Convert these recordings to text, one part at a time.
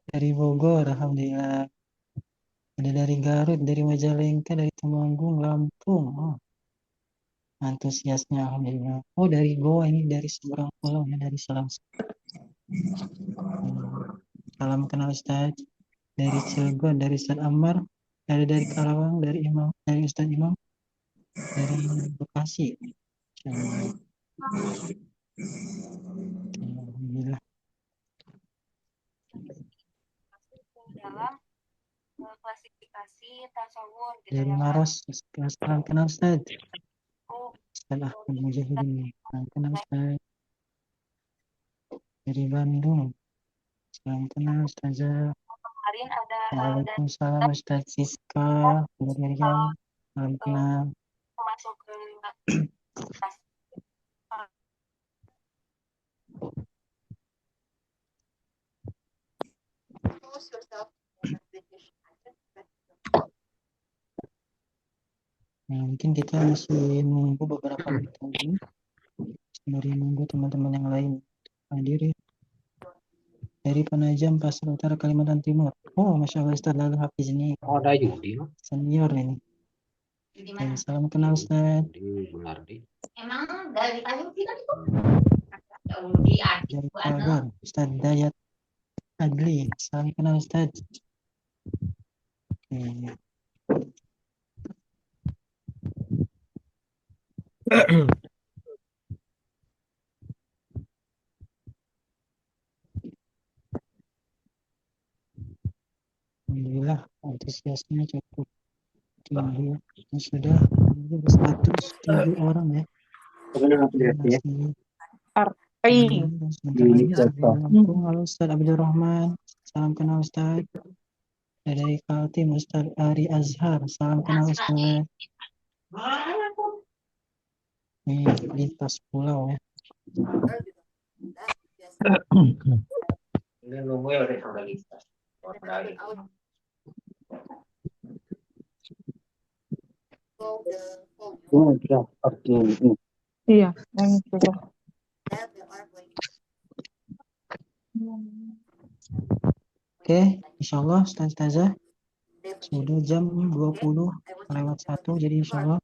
Dari Bogor, alhamdulillah. Ada dari Garut, dari Majalengka, dari Temanggung, Lampung. Oh, antusiasnya alhamdulillah. Oh, dari Goa ini dari seberang pulau ya, dari Selang. Salam kenal Ustaz. Dari Cilegon, dari Ustaz Ammar, dari Karawang, dari Imam, dari Ustaz Imam, dari Bekasi. Alhamdulillah. Dalam klasifikasi tasawuf gitu Dari ya kan. Maros, salam kenal Ustaz. Oh, Ustaz Ahmad Mujahidin. Salam kenal Ustaz. Dari Bandung, salam kenal Ustazah. kemarin ada Waalaikumsalam Ustaz Siska. Dari Riau, salam kenal. masuk ke Nah, mungkin kita masih menunggu beberapa menit lagi. Dari nunggu teman-teman yang lain hadir ya. Dari Penajam, Pasar Utara, Kalimantan Timur. Oh, Masya Allah Ustaz Lalu Hafiz ini. Oh, ada Yudi, Mas. Senior ini. Dan salam kenal Ustaz. emang dari tadi kita itu Dari Pagar, Ustaz Dayat Adli. Salam kenal Ustaz. Alhamdulillah antusiasnya cukup tinggi ya. Ini sudah 107 orang ya. Masih sebentar lagi sampai Lampung. Halo Ustaz Abdul Rahman. Salam kenal Ustaz. Dari Kaltim Ustaz Ari Azhar. Salam kenal Ustaz. Ini lintas pulau ya. Ini nunggu ya udah sampai lista. Iya, yang itu. Oke, insya Allah Ustazah sudah jam 20:01, jadi insya Allah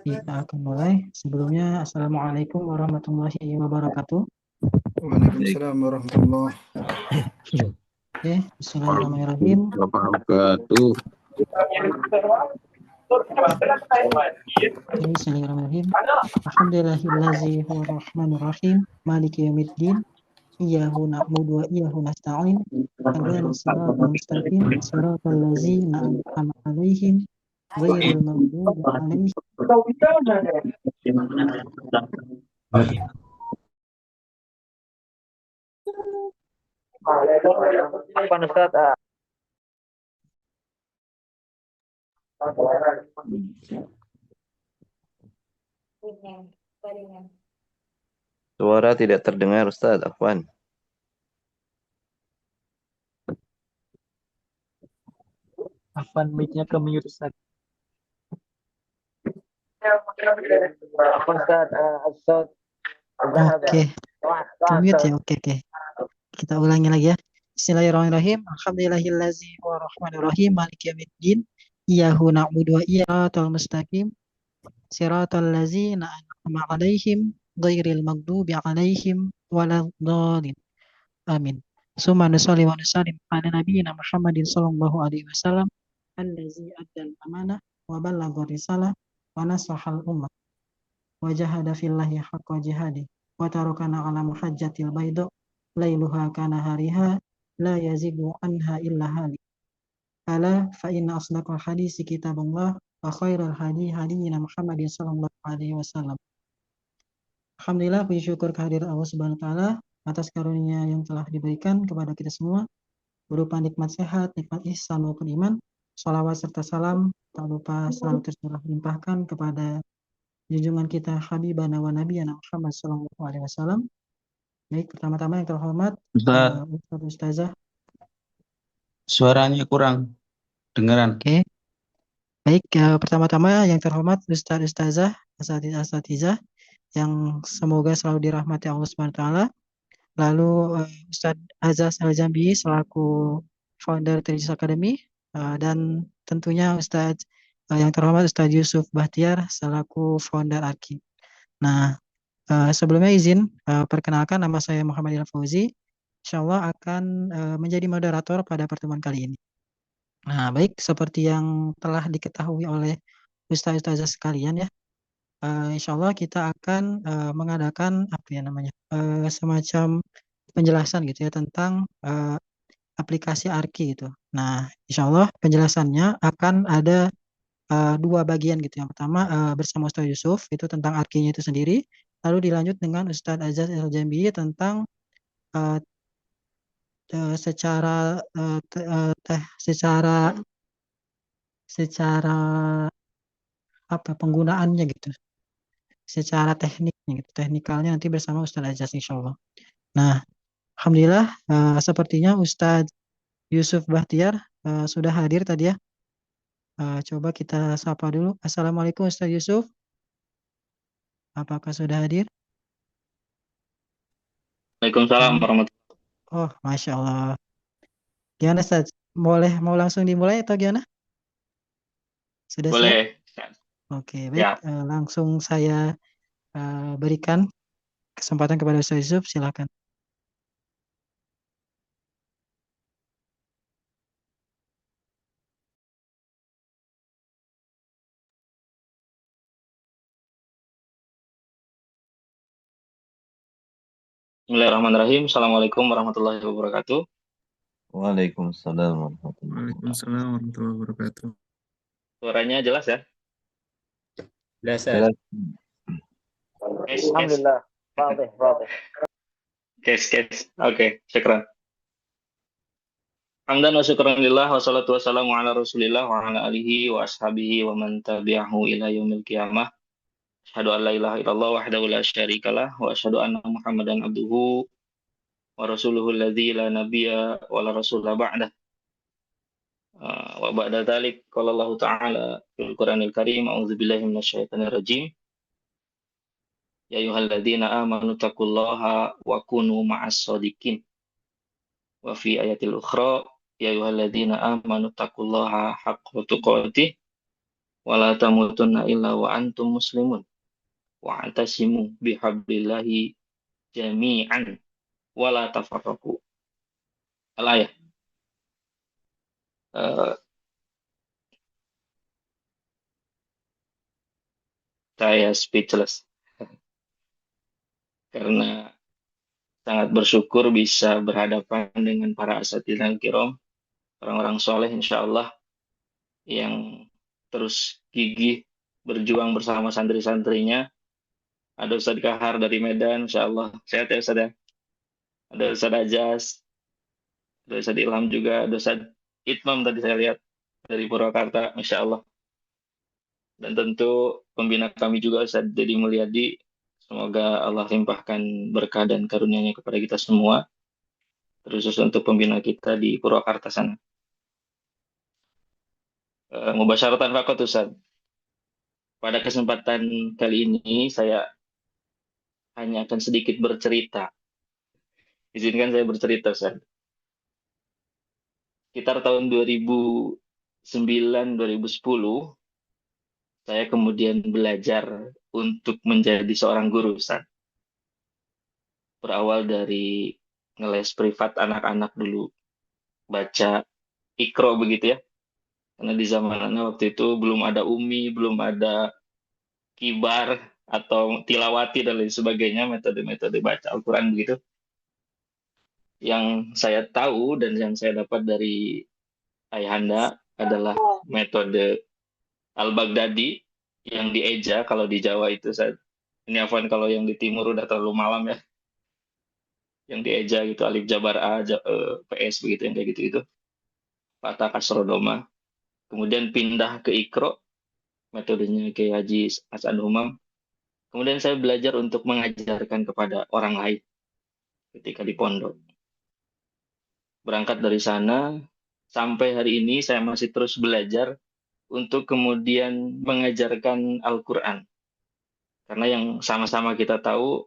kita akan mulai. Sebelumnya, Assalamualaikum warahmatullahi wabarakatuh. Waalaikumsalam warahmatullahi wabarakatuh. Oke, bismillahirrahmanirrahim. Wabarakatuh. Bismillahirrahmanirrahim. Alhamdulillahillazi huwa rahmanir rahim. Maliki yaumiddin. Iyyahu na'budu wa iyyahu nasta'in. Ihdinas siratal mustaqim. Siratal ladzina an'amta 'alaihim ghairil maghdubi 'alaihim. Apa Ustaz? Suara tidak terdengar Ustaz Afwan. Afwan mic-nya ke mute Ustaz. Apa Ustaz? Ustaz. Oke, mute ya. Oke. Kita ulangi lagi ya. Bismillahirrahmanirrahim. Alhamdulillahillazi huwa rahmanir rahim. Maliki yaumiddin. Iyyahu na'budu wa iyyahu mustaqim. Siratal ladzina an'amta 'alaihim ghairil maghdubi 'alaihim waladdallin. Amin. Summa nusalli wa nusallim ala nabiyyina Muhammadin sallallahu alaihi wasallam allazi addal amanah wa ballagha risalah wa nasahal ummah wa jahada fillahi haqqa jihadi wa tarakana 'ala muhajjatil bayda lailuha kana hariha la yazigu anha illa halik. Ala fa inna asdaqal hadisi kitabullah wa khairal hadi hadiyina Muhammadin sallallahu alaihi wasallam. Alhamdulillah, puji syukur kehadiran Allah Subhanahu wa taala atas karunia yang telah diberikan kepada kita semua berupa nikmat sehat, nikmat ihsan maupun iman. Shalawat serta salam tak lupa selalu tercurah limpahkan kepada junjungan kita Habibana wa Nabiyana Muhammad sallallahu alaihi wasallam. Baik, pertama-tama yang terhormat Ustaz, Ustazah. suaranya kurang dengaran. Oke. Baik, pertama-tama yang terhormat Ustazah, Asatizah yang semoga selalu dirahmati Allah Subhanahu wa taala. lalu Ustadz Azaz Al-Jambi selaku founder Trijus Academy, dan tentunya Ustadz yang terhormat Ustadz Yusuf Bahtiar selaku founder ARKI. Nah, sebelumnya izin perkenalkan, nama saya Muhammad Ilham Fauzi. Insya Allah akan menjadi moderator pada pertemuan kali ini. Nah, baik, seperti yang telah diketahui oleh Ustaz-Ustazah sekalian ya, insya Allah kita akan mengadakan apa ya namanya, semacam penjelasan gitu ya tentang aplikasi ARKI gitu. Nah, insya Allah penjelasannya akan ada dua bagian gitu. Yang pertama bersama Ustaz Yusuf itu tentang ARKI-nya itu sendiri, lalu dilanjut dengan Ustadz Azaz Al-Jambi tentang uh, secara secara apa penggunaannya gitu, secara tekniknya gitu, teknikalnya nanti bersama Ustadz Azaz insya Allah. Nah, alhamdulillah sepertinya Ustadz Yusuf Bahtiar sudah hadir tadi ya. Coba kita sapa dulu. Assalamualaikum Ustadz Yusuf. Apakah sudah hadir? Waalaikumsalam warahmatullahi. Oh, Masya Allah. Gimana Ustadz? Mau langsung dimulai atau gimana? Sudah siap? Boleh. Oke, baik. Langsung saya berikan kesempatan kepada Ustaz Yusuf, silakan. Bismillahirrahmanirrahim. Assalamualaikum warahmatullahi wabarakatuh. Waalaikumsalam warahmatullahi Waalaikumsalam warahmatullahi wabarakatuh. Suaranya jelas ya? Jelas, wabarakatuh. Alhamdulillah. Wadih. Kes. Oke, syukran. Hamdan wa syukran lillah wa salatu wassalamu ala rasulillah wa ala alihi wa ashabihi wa man tabi'ahu ila yaumil qiyamah. Asyhadu an la ilaha illallah wahdahu la syarikalah wa asyhadu anna Muhammadan abduhu wa rasuluhu alladzi la nabiyya wa la rasula ba'dah. Wa ba'da dzalik qala Allah ta'ala fil Qur'anil Karim a'udzu billahi minasyaitonir rajim. Ya ayyuhalladzina amanu taqullaha wa kunu ma'as shodiqin. Wa fi ayatil ukhra ya ayyuhalladzina amanu taqullaha haqqa tuqatih wa la tamutunna illa wa antum muslimun wa atasimu bihablillahi jami'an wa la tafarraqu. Al-ayah. Saya speechless karena sangat bersyukur bisa berhadapan dengan para asatidz kiram, orang-orang soleh insya Allah yang terus gigih berjuang bersama santri-santrinya. Ada Ustadz Kahar dari Medan, insya Allah sehat ya Ustadz ya. Ada Ustadz Ajaz, ada Ustadz Ilham juga, ada Ustadz Itmam tadi saya lihat dari Purwakarta, insya Allah. Dan tentu pembina kami juga Ustadz Dedi Mulyadi. Semoga Allah limpahkan berkah dan karunia-Nya kepada kita semua, terus untuk pembina kita di Purwakarta sana. Mubasyaratan faqat Ustaz. Pada kesempatan kali ini saya hanya akan sedikit bercerita. Izinkan saya bercerita Ustaz. Sekitar tahun 2009-2010 saya kemudian belajar untuk menjadi seorang guru, Ustaz. Berawal dari ngeles privat anak-anak dulu, baca Iqra begitu ya. Karena di zamannya waktu itu belum ada Umi, belum ada Kibar atau Tilawati dan lain sebagainya, metode-metode baca Al-Quran begitu. Yang saya tahu dan yang saya dapat dari ayahanda adalah metode Al-Baghdadi yang dieja kalau di Jawa itu ini afwan kalau yang di timur udah terlalu malam ya. Yang dieja gitu alif jabar a ps begitu yang kayak gitu Fatah kasroh doma. Kemudian pindah ke Iqra metodenya Kiai Haji Hasan Humam. Kemudian saya belajar untuk mengajarkan kepada orang lain ketika di pondok. Berangkat dari sana sampai hari ini saya masih terus belajar untuk kemudian mengajarkan Al-Quran. Karena yang sama-sama kita tahu,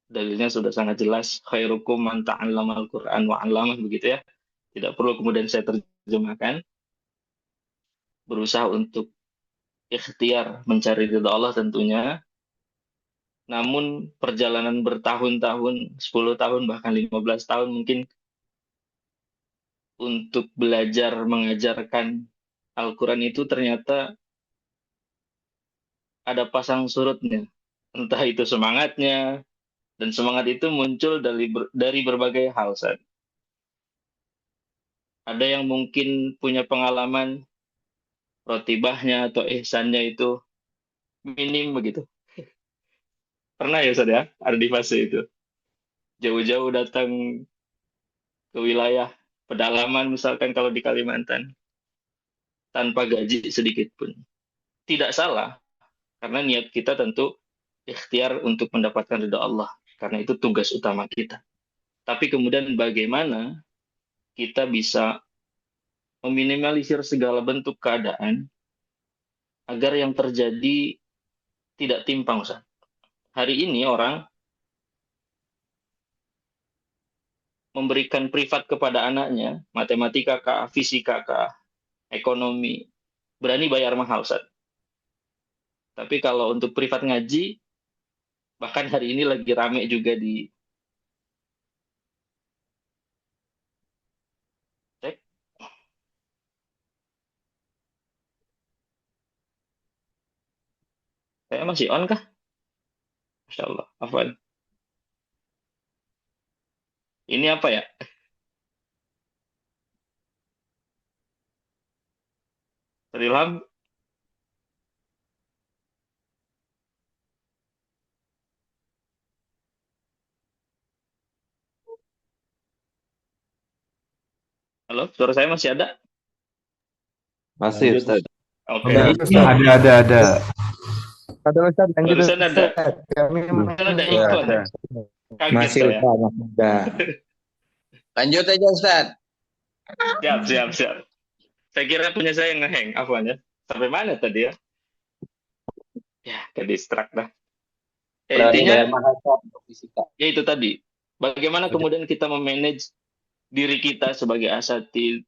dalilnya sudah sangat jelas, khairukum man ta'allama al-Qur'an wa 'allamah, begitu ya. Tidak perlu kemudian saya terjemahkan. Berusaha untuk ikhtiar mencari ridha Allah tentunya. Namun perjalanan bertahun-tahun, 10 tahun bahkan 15 tahun mungkin untuk belajar mengajarkan Al-Quran itu ternyata ada pasang surutnya. Entah itu semangatnya, dan semangat itu muncul dari berbagai hal. Ustaz. Ada yang mungkin punya pengalaman rotibahnya atau ihsannya itu minim begitu. Pernah ya Ustaz ya, ada di fase itu. Jauh-jauh datang ke wilayah pedalaman misalkan kalau di Kalimantan, tanpa gaji sedikit pun. Tidak salah, karena niat kita tentu ikhtiar untuk mendapatkan ridha Allah. Karena itu tugas utama kita. Tapi kemudian bagaimana kita bisa meminimalisir segala bentuk keadaan agar yang terjadi tidak timpang, Ustaz. Hari ini orang memberikan privat kepada anaknya, matematika kah, fisika kah, ekonomi, berani bayar mahal, Ustaz. Tapi kalau untuk privat ngaji, bahkan hari ini lagi rame juga di cek. Saya masih on kah? Masya Allah, Afwan. Ini apa ya? Ilham, halo, suara saya masih ada? Masih Lanjut, Ustaz. Oke. Ada. Ada Ustaz, lanjut Barusan ada. Ustaz. Kami Kan ada iklan. Kaget Masih saya. Ustaz, udah. Lanjut aja Ustaz. Siap. Saya kira punya saya ngeheng, Afwan ya. Sampai mana tadi ya? Ya, ke distract dah. Intinya, ya itu tadi. Bagaimana kemudian kita memanage diri kita sebagai asatid,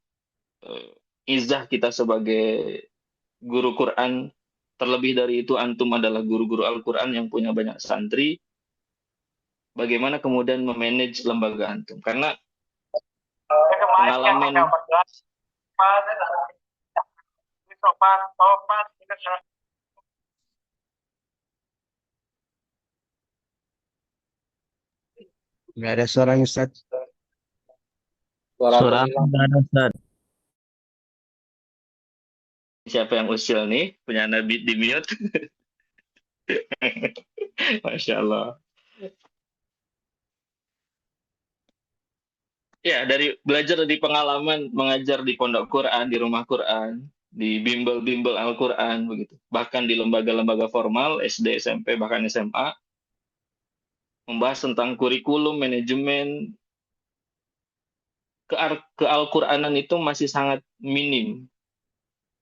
izah kita sebagai guru Quran, terlebih dari itu antum adalah guru-guru Al-Quran yang punya banyak santri, bagaimana kemudian memanage lembaga antum. Karena pengalaman Nggak ada suara Ustaz. Suara nggak ada Ustaz. siapa yang usil nih, punya Nabi di mute. Masya Allah. Ya, dari belajar dari pengalaman mengajar di pondok Quran, di rumah Quran, di bimbel-bimbel Al-Quran, begitu. Bahkan di lembaga-lembaga formal, SD, SMP, bahkan SMA, membahas tentang kurikulum, manajemen, ke Al-Quranan itu masih sangat minim.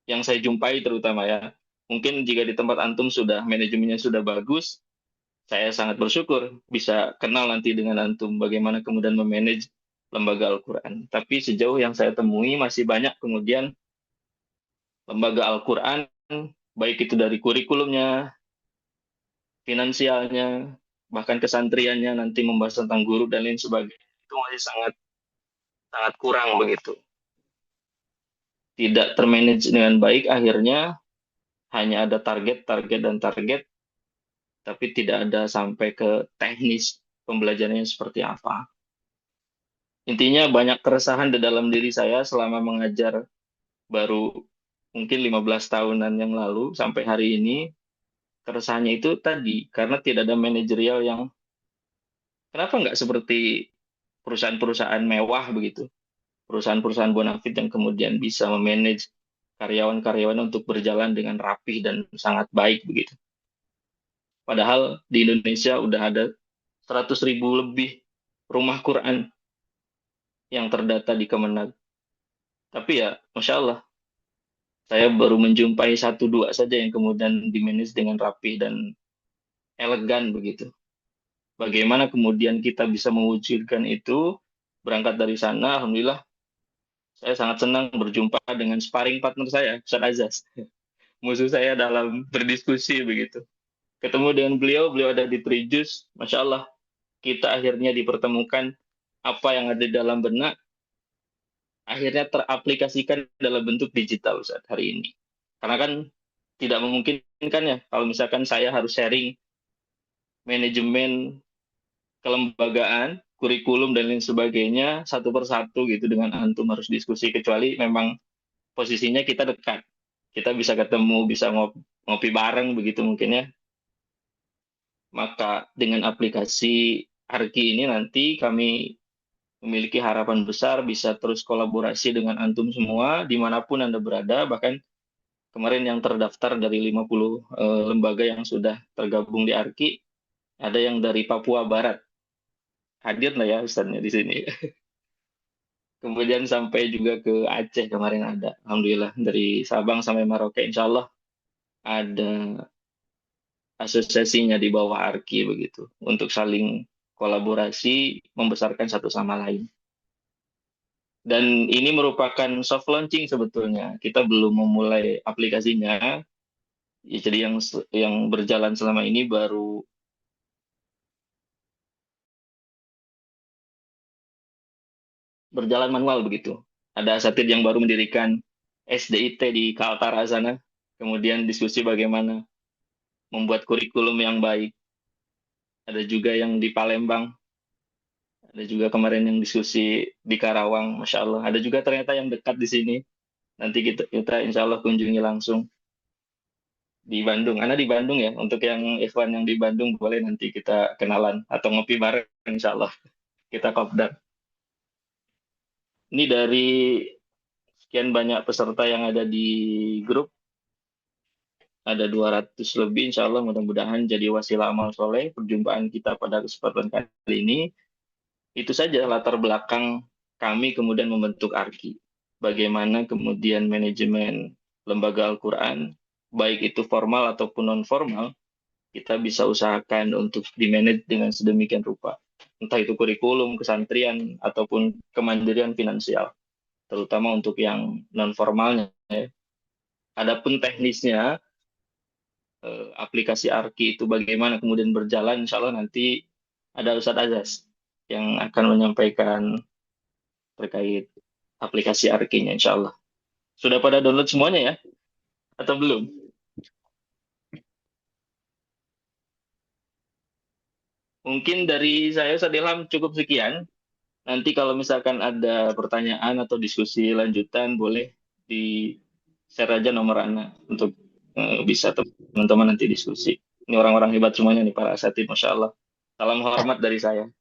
Yang saya jumpai terutama ya. Mungkin jika di tempat antum sudah manajemennya sudah bagus, saya sangat bersyukur bisa kenal nanti dengan antum bagaimana kemudian memanage lembaga Al-Quran. Tapi sejauh yang saya temui masih banyak kemudian lembaga Al-Quran, baik itu dari kurikulumnya, finansialnya, bahkan kesantriannya nanti membahas tentang guru dan lain sebagainya. Itu masih sangat kurang begitu. Tidak termanage dengan baik, akhirnya hanya ada target, tapi tidak ada sampai ke teknis pembelajarannya seperti apa. Intinya banyak keresahan di dalam diri saya selama mengajar baru mungkin 15 tahunan yang lalu sampai hari ini. Keresahannya itu tadi, karena tidak ada manajerial yang, kenapa nggak seperti perusahaan-perusahaan mewah begitu. Perusahaan-perusahaan bonafit yang kemudian bisa memanage karyawan-karyawan untuk berjalan dengan rapih dan sangat baik begitu. Padahal di Indonesia udah ada 100.000 lebih rumah Quran yang terdata di Kemenag. Tapi ya, Masya Allah, saya baru menjumpai 1-2 saja yang kemudian dimanage dengan rapih dan elegan begitu. Bagaimana kemudian kita bisa mewujudkan itu, berangkat dari sana, alhamdulillah, saya sangat senang berjumpa dengan sparring partner saya, Ustaz Azaz. Musuh saya dalam berdiskusi begitu. Ketemu dengan beliau, beliau ada di Trijus, Masya Allah, kita akhirnya dipertemukan apa yang ada di dalam benak, akhirnya teraplikasikan dalam bentuk digital Ustaz hari ini. Karena kan tidak memungkinkan ya, kalau misalkan saya harus sharing manajemen kelembagaan, kurikulum dan lain sebagainya satu persatu gitu dengan antum harus diskusi, kecuali memang posisinya kita dekat. Kita bisa ketemu, bisa ngopi bareng begitu mungkin ya. Maka dengan aplikasi Arki ini nanti kami memiliki harapan besar bisa terus kolaborasi dengan antum semua dimanapun Anda berada. Bahkan kemarin yang terdaftar dari 50 lembaga yang sudah tergabung di Arki, ada yang dari Papua Barat. Hadir lah ya Ustaznya di sini. Kemudian sampai juga ke Aceh kemarin ada. Alhamdulillah dari Sabang sampai Merauke insya Allah ada asosiasinya di bawah Arki begitu. Untuk saling kolaborasi, membesarkan satu sama lain. Dan ini merupakan soft launching sebetulnya. Kita belum memulai aplikasinya. Ya, jadi yang berjalan selama ini baru berjalan manual begitu. Ada asatid yang baru mendirikan SDIT di Kaltara sana. Kemudian diskusi bagaimana membuat kurikulum yang baik. Ada juga yang di Palembang. Ada juga kemarin yang diskusi di Karawang, Masya Allah. Ada juga ternyata yang dekat di sini. Nanti kita insya Allah kunjungi langsung di Bandung. Ana di Bandung ya. Untuk yang Ikhwan yang di Bandung boleh nanti kita kenalan atau ngopi bareng insya Allah. Kita kopdar. Ini dari sekian banyak peserta yang ada di grup. Ada 200 lebih insya Allah, mudah-mudahan jadi wasilah amal soleh perjumpaan kita pada kesempatan kali ini. Itu saja latar belakang kami kemudian membentuk Arki. Bagaimana kemudian manajemen lembaga Al-Quran, baik itu formal ataupun non-formal, kita bisa usahakan untuk di-manage dengan sedemikian rupa. Entah itu kurikulum, kesantrian, ataupun kemandirian finansial. Terutama untuk yang non-formalnya. Ya. Adapun teknisnya, aplikasi Arki itu bagaimana kemudian berjalan, insya Allah nanti ada Ustadz Azaz yang akan menyampaikan terkait aplikasi Arkinya, insya Allah. Sudah pada download semuanya ya? Atau belum? Mungkin dari saya, Ustadz Ilham, cukup sekian. Nanti kalau misalkan ada pertanyaan atau diskusi lanjutan, boleh di-share aja nomor Ana untuk bisa teman-teman nanti diskusi. Ini orang-orang hebat semuanya nih, para asatid, Masya Allah. Salam hormat dari saya.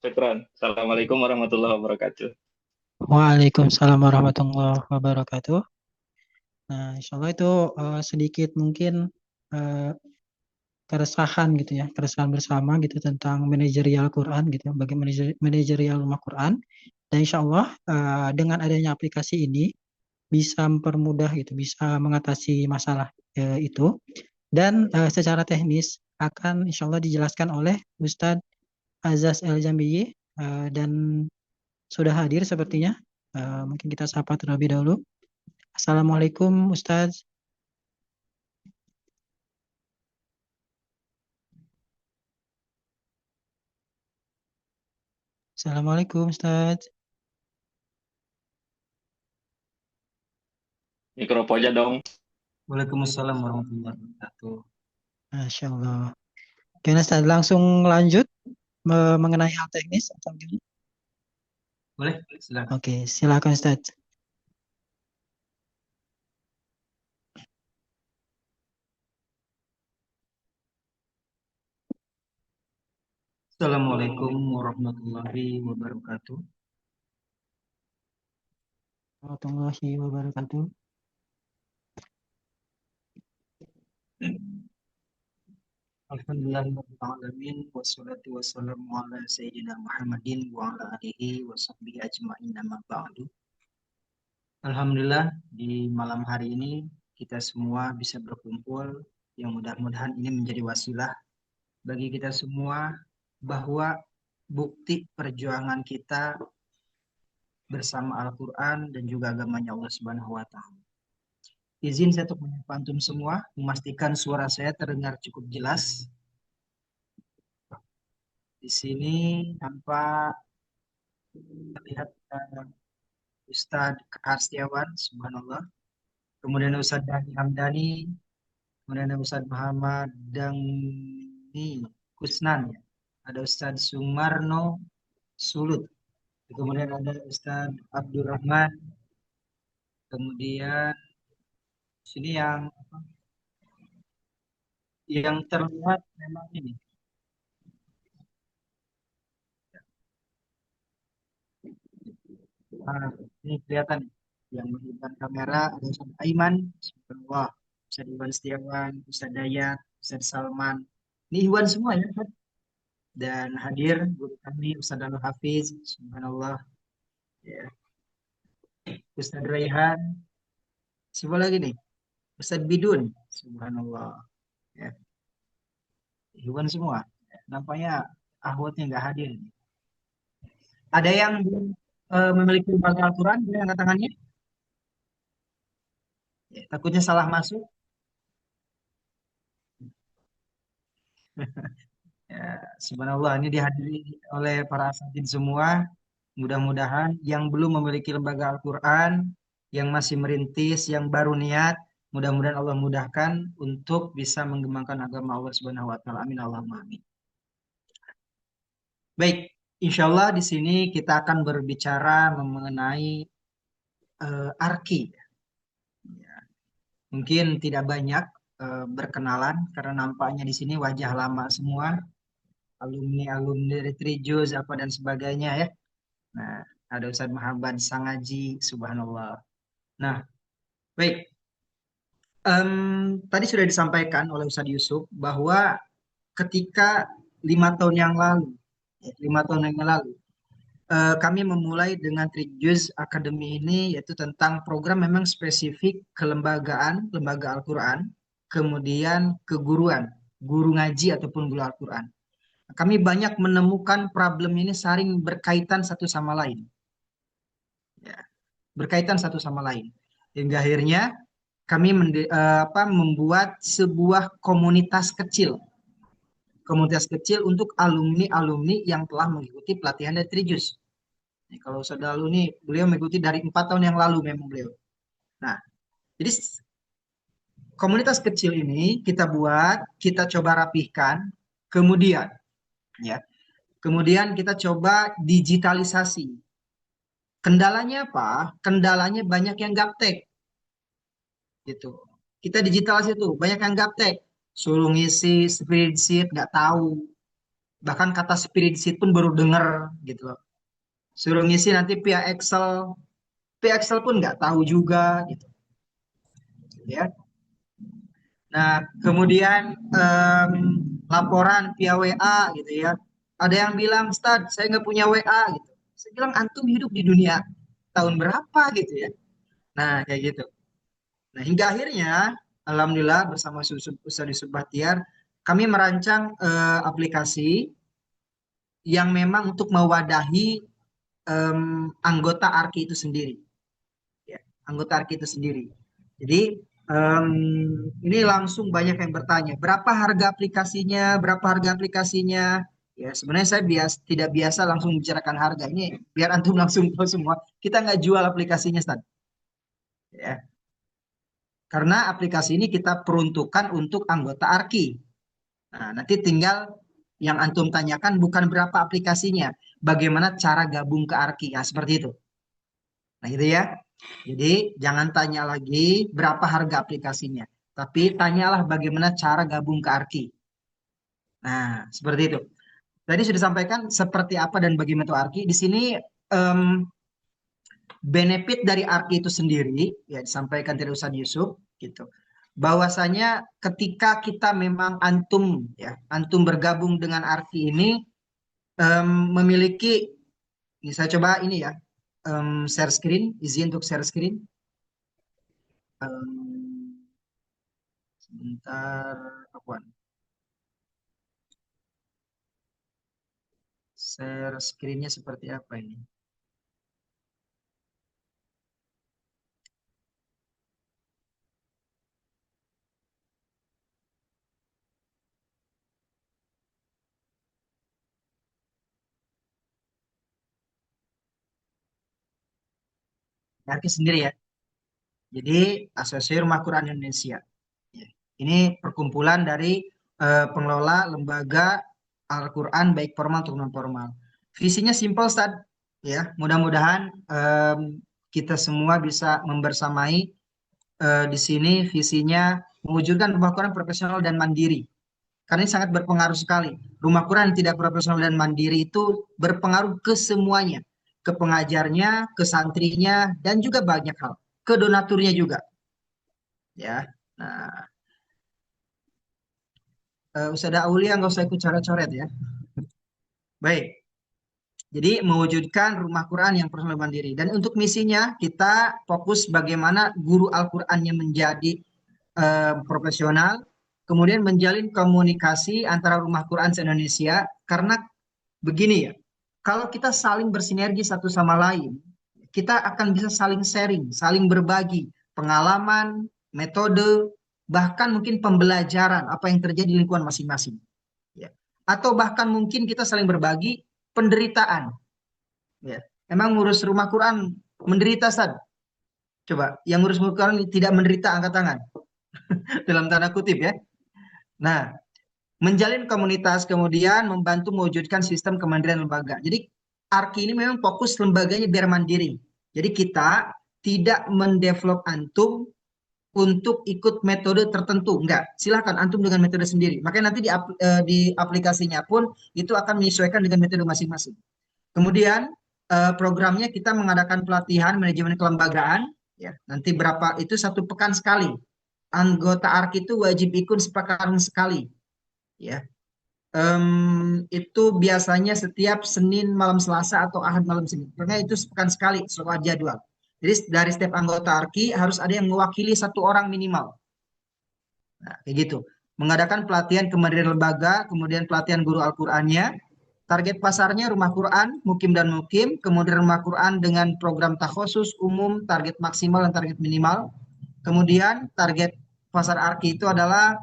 Syukran. Assalamualaikum warahmatullahi wabarakatuh. Waalaikumsalam warahmatullahi wabarakatuh. Nah, insya Allah itu sedikit mungkin keresahan gitu ya, keresahan bersama gitu tentang manajerial Quran gitu, bagi manajerial rumah Quran. Dan insya Allah dengan adanya aplikasi ini bisa mempermudah gitu, bisa mengatasi masalah itu. Dan secara teknis akan insya Allah dijelaskan oleh Ustadz Azaz El-Jambiyi dan sudah hadir sepertinya. Mungkin kita sapa terlebih dahulu. Assalamualaikum Ustadz. Assalamualaikum Ustadz. Mikrofon aja dong. Waalaikumsalam warahmatullahi wabarakatuh. Masya Allah. Oke Ustadz, langsung lanjut mengenai hal teknis atau gimana? Boleh, silakan. Oke, silakan Ustadz. Assalamualaikum warahmatullahi wabarakatuh. Warahmatullahi wabarakatuh. Alhamdulillahirabbil alamin wassalatu wassalamu ala sayyidina Muhammadin wa ala alihi wa sahbihi ajma'in amma ba'du. Alhamdulillah di malam hari ini kita semua bisa berkumpul, yang mudah-mudahan ini menjadi wasilah bagi kita semua bahwa bukti perjuangan kita bersama Al-Quran dan juga agamanya Allah Subhanahu wa Ta'ala. Izin saya untuk menyapa antum semua, memastikan suara saya terdengar cukup jelas. Di sini tampak terlihat Ustadz Arstiawan, subhanallah. Kemudian Ustadz Dani Hamdani, kemudian ada Ustadz Muhammad Dangni Kusnan, ya. Ada Ustadz Sumarno Sulut, kemudian ada Ustadz Abdurrahman, kemudian sini yang terlihat memang ini. Nah, ini kelihatan yang menghidupkan kamera ada Ustadz Aiman, subhanallah, Ustadz Iwan Setiawan, Ustadz Dayat, Ustadz Salman. Ini Iwan semua ya, Ustadz. Dan hadir guru kami Ustadz Al Hafiz, subhanallah. Ya. Ustadz Raihan. Siapa lagi nih? Ustadz Bidun, subhanallah. Ya. Iwan semua. Nampaknya ahwatnya nggak hadir. Ada yang memiliki lembaga Al-Quran, boleh angkat tangannya? Ya, takutnya salah masuk. Ya, subhanallah, ini dihadiri oleh para asatidz semua. Mudah-mudahan yang belum memiliki lembaga Al-Quran, yang masih merintis, yang baru niat, mudah-mudahan Allah mudahkan untuk bisa mengembangkan agama Allah Subhanahu wa Ta'ala. Amin Allahumma amin. Baik, insya Allah di sini kita akan berbicara mengenai arki. Ya, mungkin tidak banyak berkenalan karena nampaknya di sini wajah lama semua, alumni dari Trijuz apa dan sebagainya ya. Nah, ada Ustadz Muhammad Sangaji, subhanallah. Nah, baik. Tadi sudah disampaikan oleh Ustadz Yusuf bahwa ketika 5 tahun yang lalu, kami memulai dengan Trijuz Academy ini, yaitu tentang program memang spesifik kelembagaan, lembaga Al-Quran, kemudian keguruan, guru ngaji ataupun guru Al-Quran. Kami banyak menemukan problem ini saling berkaitan satu sama lain. Ya, berkaitan satu sama lain. Hingga akhirnya kami membuat sebuah komunitas kecil untuk alumni-alumni yang telah mengikuti pelatihan dari Trijuz. Nih, kalau Ustadz Lalu nih, beliau mengikuti dari 4 tahun yang lalu memang beliau. Nah, jadi komunitas kecil ini kita buat, kita coba rapihkan, kemudian kita coba digitalisasi. Kendalanya apa? Kendalanya banyak yang gaptek. Gitu. Kita digitalisasi tuh, banyak yang gaptek. Suruh ngisi spreadsheet, nggak tahu. Bahkan kata spreadsheet pun baru denger gitu loh. Suruh ngisi nanti via Excel pun nggak tahu juga gitu. Ya. Nah, kemudian laporan via WA gitu ya. Ada yang bilang, Ustadz, saya nggak punya WA gitu. Saya bilang, antum hidup di dunia tahun berapa gitu ya. Nah, kayak gitu. Nah, hingga akhirnya, alhamdulillah bersama Ustadz Yusuf Bahtiar, kami merancang aplikasi yang memang untuk mewadahi anggota ARKI itu sendiri. Ya, anggota ARKI itu sendiri. Jadi, ini langsung banyak yang bertanya, berapa harga aplikasinya, Ya, sebenarnya saya tidak biasa langsung membicarakan harga. Ini biar antum langsung tahu semua. Kita nggak jual aplikasinya, Ustaz. Ya. Karena aplikasi ini kita peruntukkan untuk anggota ARKI. Nah, nanti tinggal yang antum tanyakan bukan berapa aplikasinya, bagaimana cara gabung ke ARKI. Nah, seperti itu. Nah, gitu ya. Jadi, jangan tanya lagi berapa harga aplikasinya, tapi tanyalah bagaimana cara gabung ke ARKI. Nah, seperti itu. Tadi sudah disampaikan seperti apa dan bagaimana itu ARKI. Di sini benefit dari ARKI itu sendiri, ya disampaikan dari Ustadz Yusuf, gitu. Bahwasanya ketika kita memang antum bergabung dengan ARKI ini memiliki, ini saya coba ini ya, share screen, izin untuk share screen. Sebentar, Afwan. share screen-nya seperti apa ini? Arki sendiri ya. Jadi Asosiasi Rumah Quran Indonesia. Ya. Ini perkumpulan dari pengelola lembaga Al-Quran baik formal atau non formal. Visinya simpel, Ustaz. Ya, mudah-mudahan kita semua bisa membersamai di sini visinya mewujudkan rumah Quran profesional dan mandiri. Karena ini sangat berpengaruh sekali. Rumah Quran yang tidak profesional dan mandiri itu berpengaruh ke semuanya. Ke pengajarnya, ke santrinya, dan juga banyak hal. Ke donaturnya juga. Ya. Nah, Ustazah Aulia nggak usah ikut coret-coret ya. Baik. Jadi mewujudkan rumah Quran yang personal mandiri. Dan untuk misinya kita fokus bagaimana guru Al-Qurannya menjadi profesional, kemudian menjalin komunikasi antara rumah Quran se-Indonesia. Karena begini ya, kalau kita saling bersinergi satu sama lain, kita akan bisa saling sharing, saling berbagi pengalaman, metode, bahkan mungkin pembelajaran apa yang terjadi di lingkungan masing-masing. Ya. Atau bahkan mungkin kita saling berbagi penderitaan. Ya. Emang ngurus rumah Quran menderita, Sad? Coba, yang ngurus rumah Quran tidak menderita, angkat tangan. Dalam tanda kutip ya. Nah, menjalin komunitas, kemudian membantu mewujudkan sistem kemandirian lembaga. Jadi, ARKI ini memang fokus lembaganya biar mandiri. Jadi kita tidak mendevelop antum untuk ikut metode tertentu. Enggak, silahkan antum dengan metode sendiri. Makanya nanti di aplikasinya pun itu akan menyesuaikan dengan metode masing-masing. Kemudian programnya kita mengadakan pelatihan manajemen kelembagaan. Ya, nanti berapa itu 1 pekan sekali. Anggota ARKI itu wajib ikut sepekan sekali. Ya, itu biasanya setiap Senin malam Selasa atau Ahad malam Senin. Pokoknya itu sepekan sekali soal jadwal. Jadi dari setiap anggota ARKI harus ada yang mewakili 1 orang minimal. Nah, kayak gitu. Mengadakan pelatihan kemandirian lembaga, kemudian pelatihan guru Al-Qur'annya. Target pasarnya rumah Quran, mukim dan mukim, kemudian rumah Quran dengan program takhusus umum, target maksimal dan target minimal. Kemudian target pasar ARKI itu adalah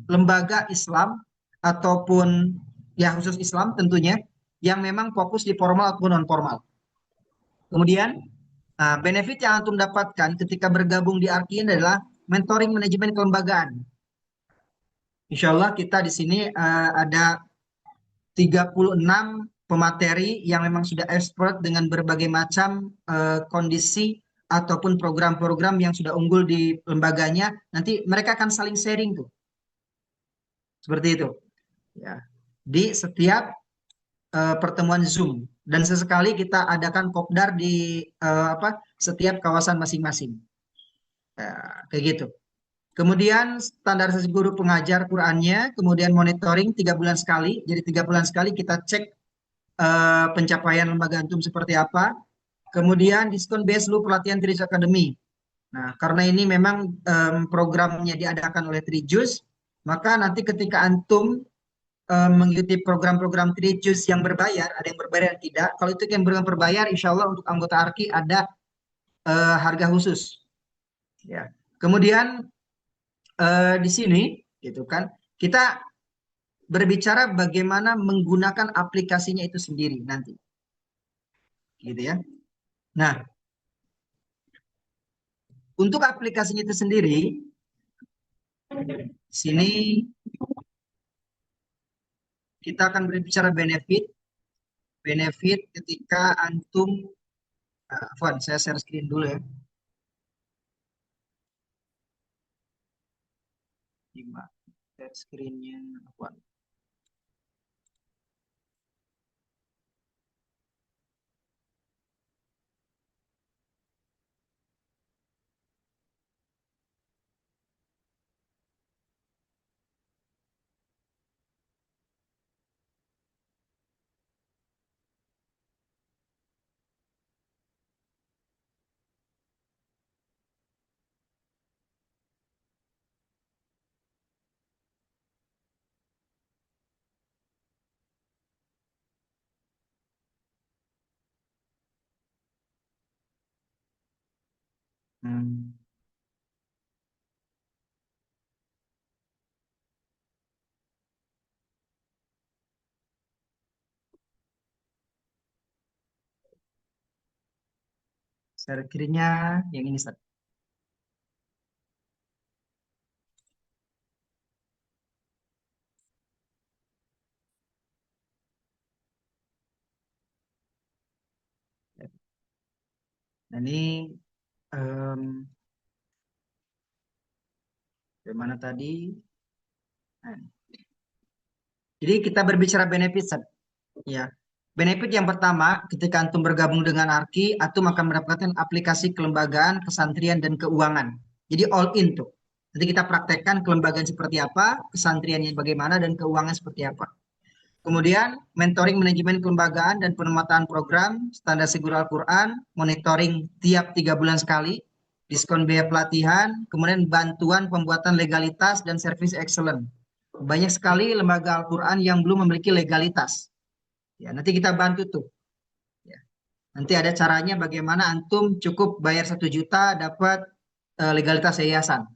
lembaga Islam ataupun ya khusus Islam tentunya yang memang fokus di formal ataupun non formal. Kemudian benefit yang antum dapatkan ketika bergabung di ARKI adalah mentoring manajemen kelembagaan. Insya Allah kita di sini ada 36 pemateri yang memang sudah expert dengan berbagai macam kondisi ataupun program-program yang sudah unggul di lembaganya. Nanti mereka akan saling sharing tuh. Seperti itu. Ya. Di setiap pertemuan Zoom. Dan sesekali kita adakan kopdar di setiap kawasan masing-masing. Kayak gitu. Kemudian standarisasi guru pengajar Qurannya, kemudian monitoring 3 bulan sekali. Jadi 3 bulan sekali kita cek pencapaian lembaga antum seperti apa. Kemudian diskon beasiswa pelatihan Trijus Academy. Nah, karena ini memang programnya diadakan oleh Trijus, maka nanti ketika antum mengikuti program-program Trijus yang berbayar, ada yang berbayar dan tidak. Kalau itu yang berbayar, insya Allah untuk anggota ARKI ada harga khusus. Ya. Kemudian di sini, gitu kan, kita berbicara bagaimana menggunakan aplikasinya itu sendiri nanti, gitu ya. Nah, untuk aplikasinya itu sendiri, sini kita akan berbicara benefit. Benefit ketika antum, Afwan, saya share screen dulu ya. 5, share screen-nya, Afwan. Hmm. Share kirinya yang ini, Ustaz. Nah, ini bagaimana tadi? Nah, jadi kita berbicara benefit, Ustaz. Ya. Benefit yang pertama, ketika antum bergabung dengan ARKI, antum akan mendapatkan aplikasi kelembagaan, kesantrian, dan keuangan. Jadi all in tuh. Nanti kita praktekkan kelembagaan seperti apa, kesantriannya bagaimana, dan keuangan seperti apa. Kemudian mentoring manajemen kelembagaan dan penempatan program, standar Siguro Al-Quran, monitoring tiap 3 bulan sekali, diskon biaya pelatihan, kemudian bantuan pembuatan legalitas dan service excellent. Banyak sekali lembaga Al-Quran yang belum memiliki legalitas. Ya, nanti kita bantu tuh. Ya. Nanti ada caranya bagaimana antum cukup bayar 1 juta dapat legalitas yayasan.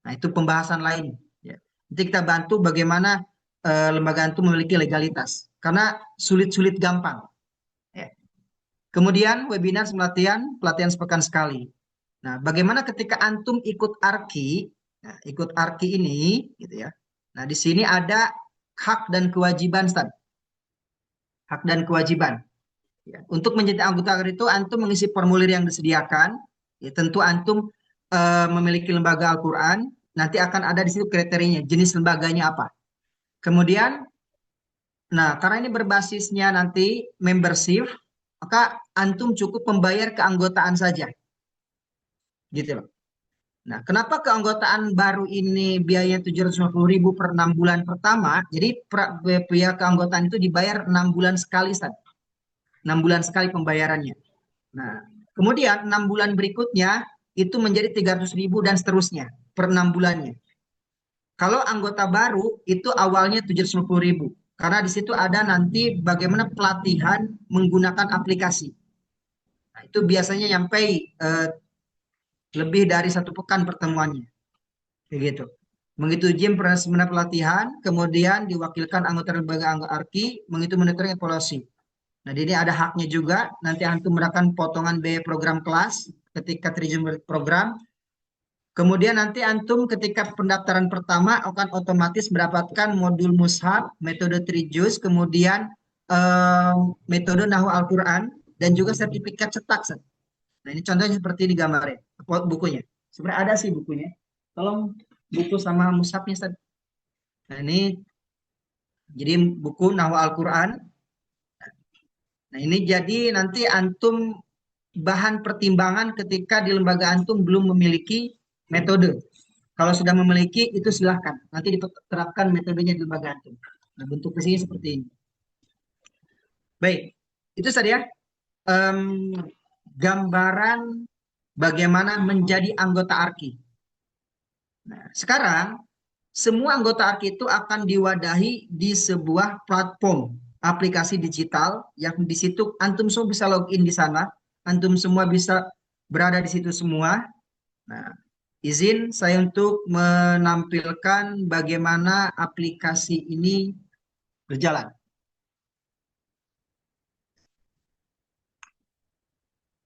Nah, itu pembahasan lain. Ya. Nanti kita bantu bagaimana lembaga antum memiliki legalitas. Karena sulit-sulit gampang. Ya. Kemudian webinar pelatihan sepekan sekali. Nah, bagaimana ketika antum ikut ARKI, nah, ikut ARKI ini, gitu ya. Nah, di sini ada hak dan kewajiban, Ustaz. Hak dan kewajiban. Ya. Untuk menjadi anggota ARKI itu antum mengisi formulir yang disediakan. Ya, tentu antum memiliki lembaga Al-Quran. Nanti akan ada di situ kriterianya, jenis lembaganya apa. Kemudian, nah karena ini berbasisnya nanti membership, maka antum cukup membayar keanggotaan saja. Gitu loh. Nah, kenapa keanggotaan baru ini biayanya 750.000 per 6 bulan pertama? Jadi biaya keanggotaan itu dibayar 6 bulan sekali, Ustaz. 6 bulan sekali pembayarannya. Nah, kemudian 6 bulan berikutnya itu menjadi 300.000 dan seterusnya per 6 bulannya. Kalau anggota baru itu awalnya 750.000 karena di situ ada nanti bagaimana pelatihan menggunakan aplikasi. Nah, itu biasanya sampai lebih dari 1 pekan pertemuannya. Begitu. Begitu Jim pernah pelatihan, kemudian diwakilkan anggota lembaga ARKI, menghitung monitoring evaluasi. Nah, ini ada haknya juga. Nanti antum mendapatkan potongan biaya program kelas ketika terjun program. Kemudian nanti antum ketika pendaftaran pertama akan otomatis mendapatkan modul mushaf, metode trijuz, kemudian metode Nahwu Al-Quran, dan juga sertifikat cetak. Nah, ini contohnya seperti ini gambarnya, bukunya. Sebenarnya ada sih bukunya. Tolong buku sama mushafnya, Ustaz. Nah, ini jadi buku Nahwu Al-Quran. Nah, ini jadi nanti antum bahan pertimbangan ketika di lembaga antum belum memiliki metode. Kalau sudah memiliki, itu silahkan. Nanti diterapkan metodenya di lembaga antum. Nah, bentuk isinya seperti ini. Baik, itu saja gambaran bagaimana menjadi anggota ARKI. Nah, sekarang semua anggota ARKI itu akan diwadahi di sebuah platform aplikasi digital yang di situ antum semua bisa login di sana, antum semua bisa berada di situ semua. Nah, izin saya untuk menampilkan bagaimana aplikasi ini berjalan.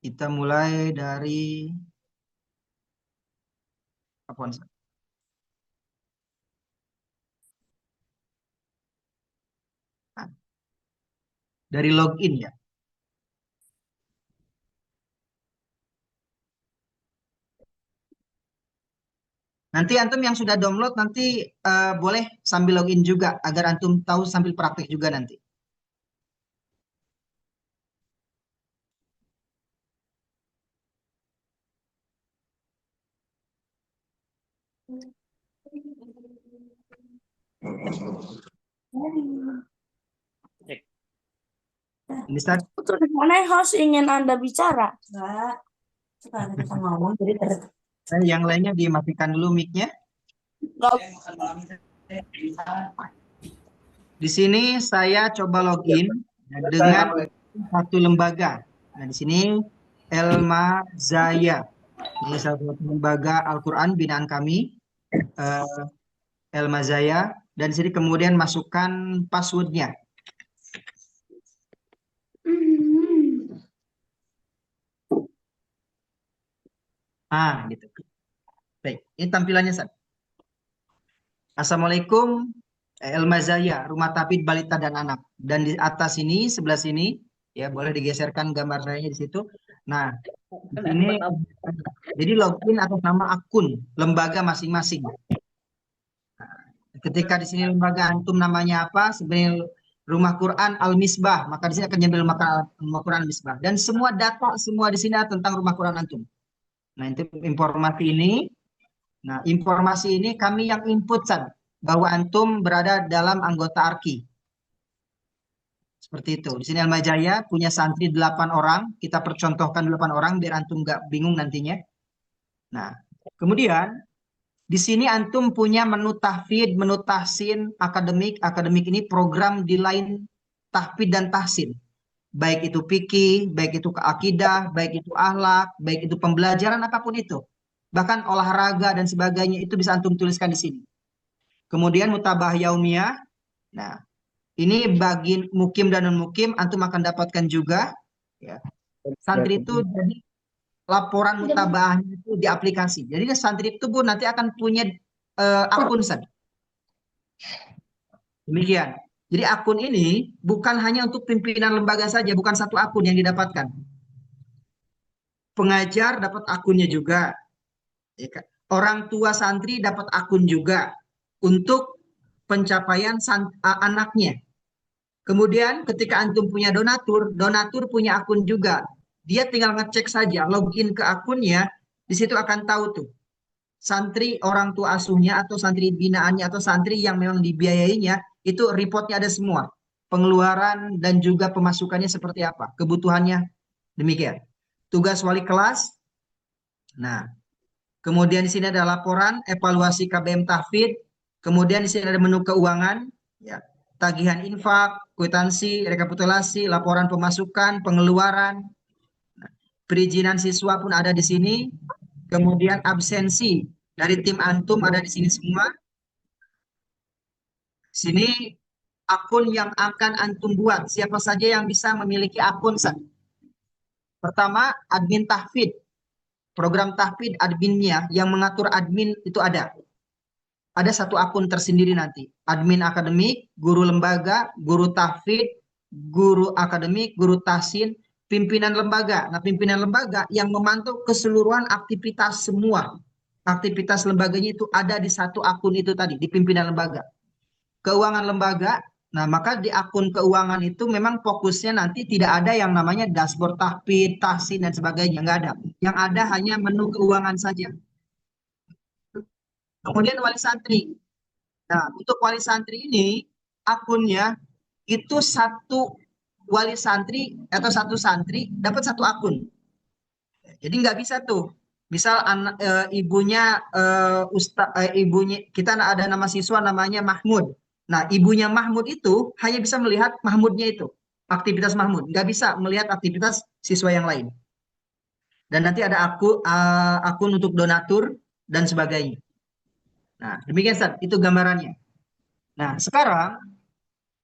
Kita mulai dari apa? Dari login ya. Nanti antum yang sudah download nanti boleh sambil login juga agar antum tahu sambil praktek juga nanti. Ini Ustaz. Mana host ingin Anda bicara? Enggak. Sekarang kita ngomong jadi Yang lainnya dimatikan dulu mic-nya. Di sini saya coba login dengan satu lembaga. Nah, di sini Elma Zaya. Ini salah satu lembaga Al-Quran binaan kami, El Mazaya. Dan di sini kemudian masukkan passwordnya. Gitu. Baik, ini tampilannya, San. Assalamualaikum, El Mazaya, Rumah Tahfidz Balita dan Anak. Dan di atas ini, sebelah sini, ya boleh digeserkan gambar saya di situ. Nah, ini jadi login atas nama akun lembaga masing-masing. Nah, ketika di sini lembaga antum namanya apa? Sebenarnya Rumah Quran Al-Misbah, maka di sini akan jadi Rumah Quran Al-Misbah. Dan semua data semua di sini tentang Rumah Quran antum. Nah, itu informasi ini kami yang input, San, bahwa antum berada dalam anggota ARKI. Seperti itu. Di sini Al-Majaya punya santri 8 orang. Kita percontohkan 8 orang biar antum nggak bingung nantinya. Nah, kemudian di sini antum punya menu tahfidz, menu tahsin, akademik. Akademik ini program di lain tahfidz dan tahsin. Baik itu fikih, baik itu keakidah, baik itu akhlak, baik itu pembelajaran apapun itu. Bahkan olahraga dan sebagainya itu bisa antum tuliskan di sini. Kemudian mutabah yaumiyah. Nah, ini bagi mukim dan non mukim antum akan dapatkan juga. Ya. Santri itu jadi laporan mutabahnya itu di aplikasi. Jadi santri itu pun nanti akan punya akun, San. Demikian. Jadi akun ini bukan hanya untuk pimpinan lembaga saja, bukan satu akun yang didapatkan. Pengajar dapat akunnya juga. Orang tua santri dapat akun juga untuk pencapaian anaknya. Kemudian ketika antum punya donatur, donatur punya akun juga. Dia tinggal ngecek saja, login ke akunnya, di situ akan tahu tuh santri orang tua asuhnya atau santri binaannya atau santri yang memang dibiayainya, itu reportnya ada semua. Pengeluaran dan juga pemasukannya seperti apa, kebutuhannya demikian. Tugas wali kelas. Nah, kemudian di sini ada laporan evaluasi KBM tahfidz. Kemudian di sini ada menu keuangan, ya, tagihan infak, kwitansi, rekapitulasi, laporan pemasukan, pengeluaran. Nah, perizinan siswa pun ada di sini. Kemudian absensi dari tim antum ada di sini semua. Sini akun yang akan antum buat. Siapa saja yang bisa memiliki akun, San? Pertama, admin tahfidz. Program tahfidz adminnya yang mengatur admin itu ada. Ada satu akun tersendiri nanti. Admin akademik, guru lembaga, guru tahfidz, guru akademik, guru tahsin, pimpinan lembaga. Nah, pimpinan lembaga yang memantau keseluruhan aktivitas semua. Aktivitas lembaganya itu ada di satu akun itu tadi, di pimpinan lembaga. Keuangan lembaga, nah maka di akun keuangan itu memang fokusnya nanti tidak ada yang namanya dashboard tahfidz, tahsin, dan sebagainya. Nggak ada. Yang ada hanya menu keuangan saja. Kemudian wali santri. Nah, untuk wali santri ini, akunnya itu satu wali santri atau satu santri dapat satu akun. Jadi nggak bisa tuh. Misal ibunya ibunya kita ada nama siswa namanya Mahmud. Nah, ibunya Mahmud itu hanya bisa melihat Mahmudnya itu, aktivitas Mahmud. Nggak bisa melihat aktivitas siswa yang lain. Dan nanti ada akun untuk donatur dan sebagainya. Nah, demikian, Ustaz. Itu gambarannya. Nah, sekarang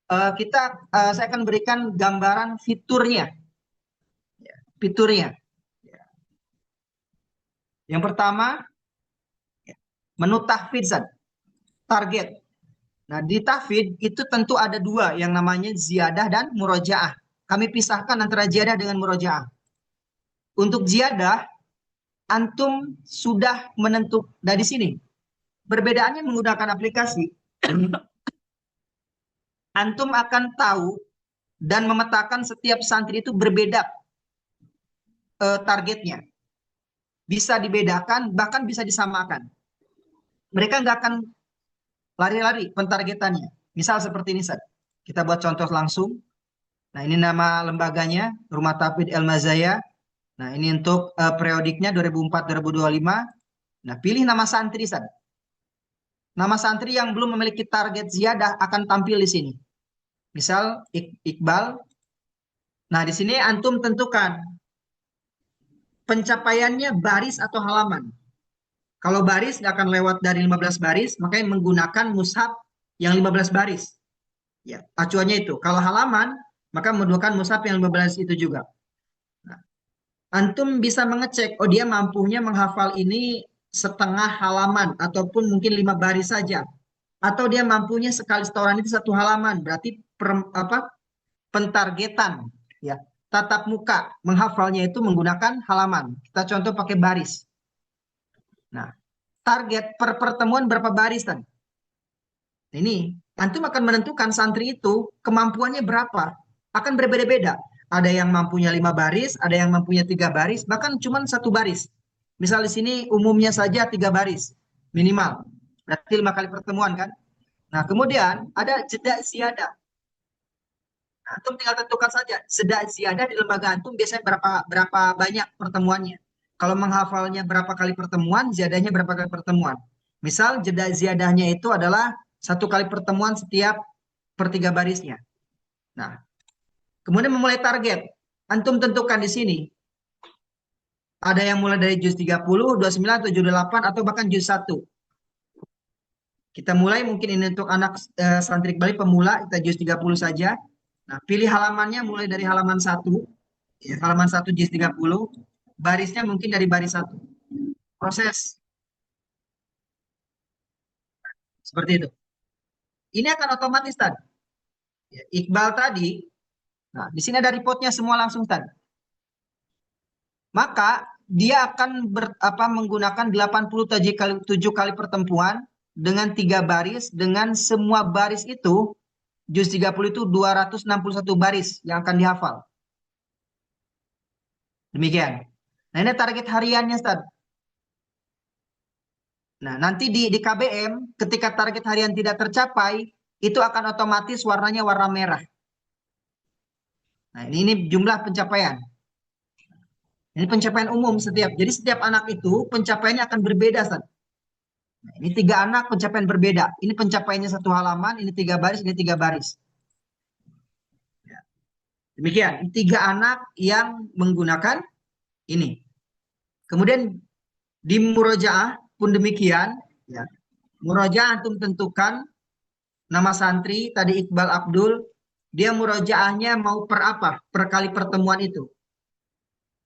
saya akan berikan gambaran fiturnya. Fiturnya. Yang pertama, menu tahfidz, target. Nah, di tahfidz itu tentu ada dua, yang namanya ziyadah dan murojaah. Kami pisahkan antara ziyadah dengan murojaah. Untuk ziyadah, antum sudah menentukan dari sini. Perbedaannya menggunakan aplikasi. Antum akan tahu dan memetakan setiap santri itu berbeda targetnya. Bisa dibedakan, bahkan bisa disamakan. Mereka nggak akan lari-lari pentargetannya. Misal seperti ini, Ustaz. Kita buat contoh langsung. Nah, ini nama lembaganya, Rumah Tahfidz El Mazaya. Nah, ini untuk periodiknya 2004-2025. Nah, pilih nama santri, Ustaz. Nama santri yang belum memiliki target ziyadah akan tampil di sini. Misal Iqbal. Nah, di sini antum tentukan pencapaiannya baris atau halaman. Kalau baris nggak akan lewat dari 15 baris, makanya menggunakan mushaf yang 15 baris. Ya, acuannya itu. Kalau halaman, maka menggunakan mushaf yang 15 itu juga. Nah, antum bisa mengecek, oh dia mampunya menghafal ini setengah halaman, ataupun mungkin 5 baris saja. Atau dia mampunya sekali setoran itu 1 halaman, berarti pentargetan. Ya, tatap muka menghafalnya itu menggunakan halaman. Kita contoh pakai baris. Nah, target per pertemuan berapa baris kan? Ini, antum akan menentukan santri itu kemampuannya berapa. Akan berbeda-beda. Ada yang mampunya 5 baris, ada yang mampunya 3 baris, bahkan cuma 1 baris. Misal di sini umumnya saja 3 baris minimal. Berarti 5 kali pertemuan kan? Nah, kemudian ada jeda ziyadah. Nah, antum tinggal tentukan saja jeda ziyadah di lembaga antum biasanya berapa banyak pertemuannya. Kalau menghafalnya berapa kali pertemuan, ziyadahnya berapa kali pertemuan. Misal jeda ziyadahnya itu adalah 1 kali pertemuan setiap per 3 barisnya. Nah, kemudian memulai target. Antum tentukan di sini. Ada yang mulai dari juz 30, 29, 78, atau bahkan juz 1. Kita mulai mungkin ini untuk anak santri Iqbali pemula, kita juz 30 saja. Nah, pilih halamannya mulai dari halaman 1. Ya, halaman 1 juz 30. Barisnya mungkin dari baris 1. Proses. Seperti itu. Ini akan otomatis tadi. Ya, Iqbal tadi, nah di sini ada reportnya semua langsung tadi. Maka dia akan menggunakan 87 kali pertemuan dengan 3 baris, dengan semua baris itu, juz 30 itu 261 baris yang akan dihafal. Demikian. Nah, ini target hariannya, Ustaz. Nah, nanti di KBM, ketika target harian tidak tercapai, itu akan otomatis warnanya warna merah. Nah, ini jumlah pencapaian. Ini pencapaian umum setiap. Jadi setiap anak itu pencapaiannya akan berbeda, Ustaz. Nah, ini 3 anak pencapaian berbeda. Ini pencapaiannya 1 halaman, ini 3 baris, ini 3 baris. Ya. Demikian, 3 anak yang menggunakan ini. Kemudian di murojaah pun demikian. Ya. Murojaah antum tentukan nama santri, tadi Iqbal Abdul, dia murojaahnya mau per apa? Per kali pertemuan itu.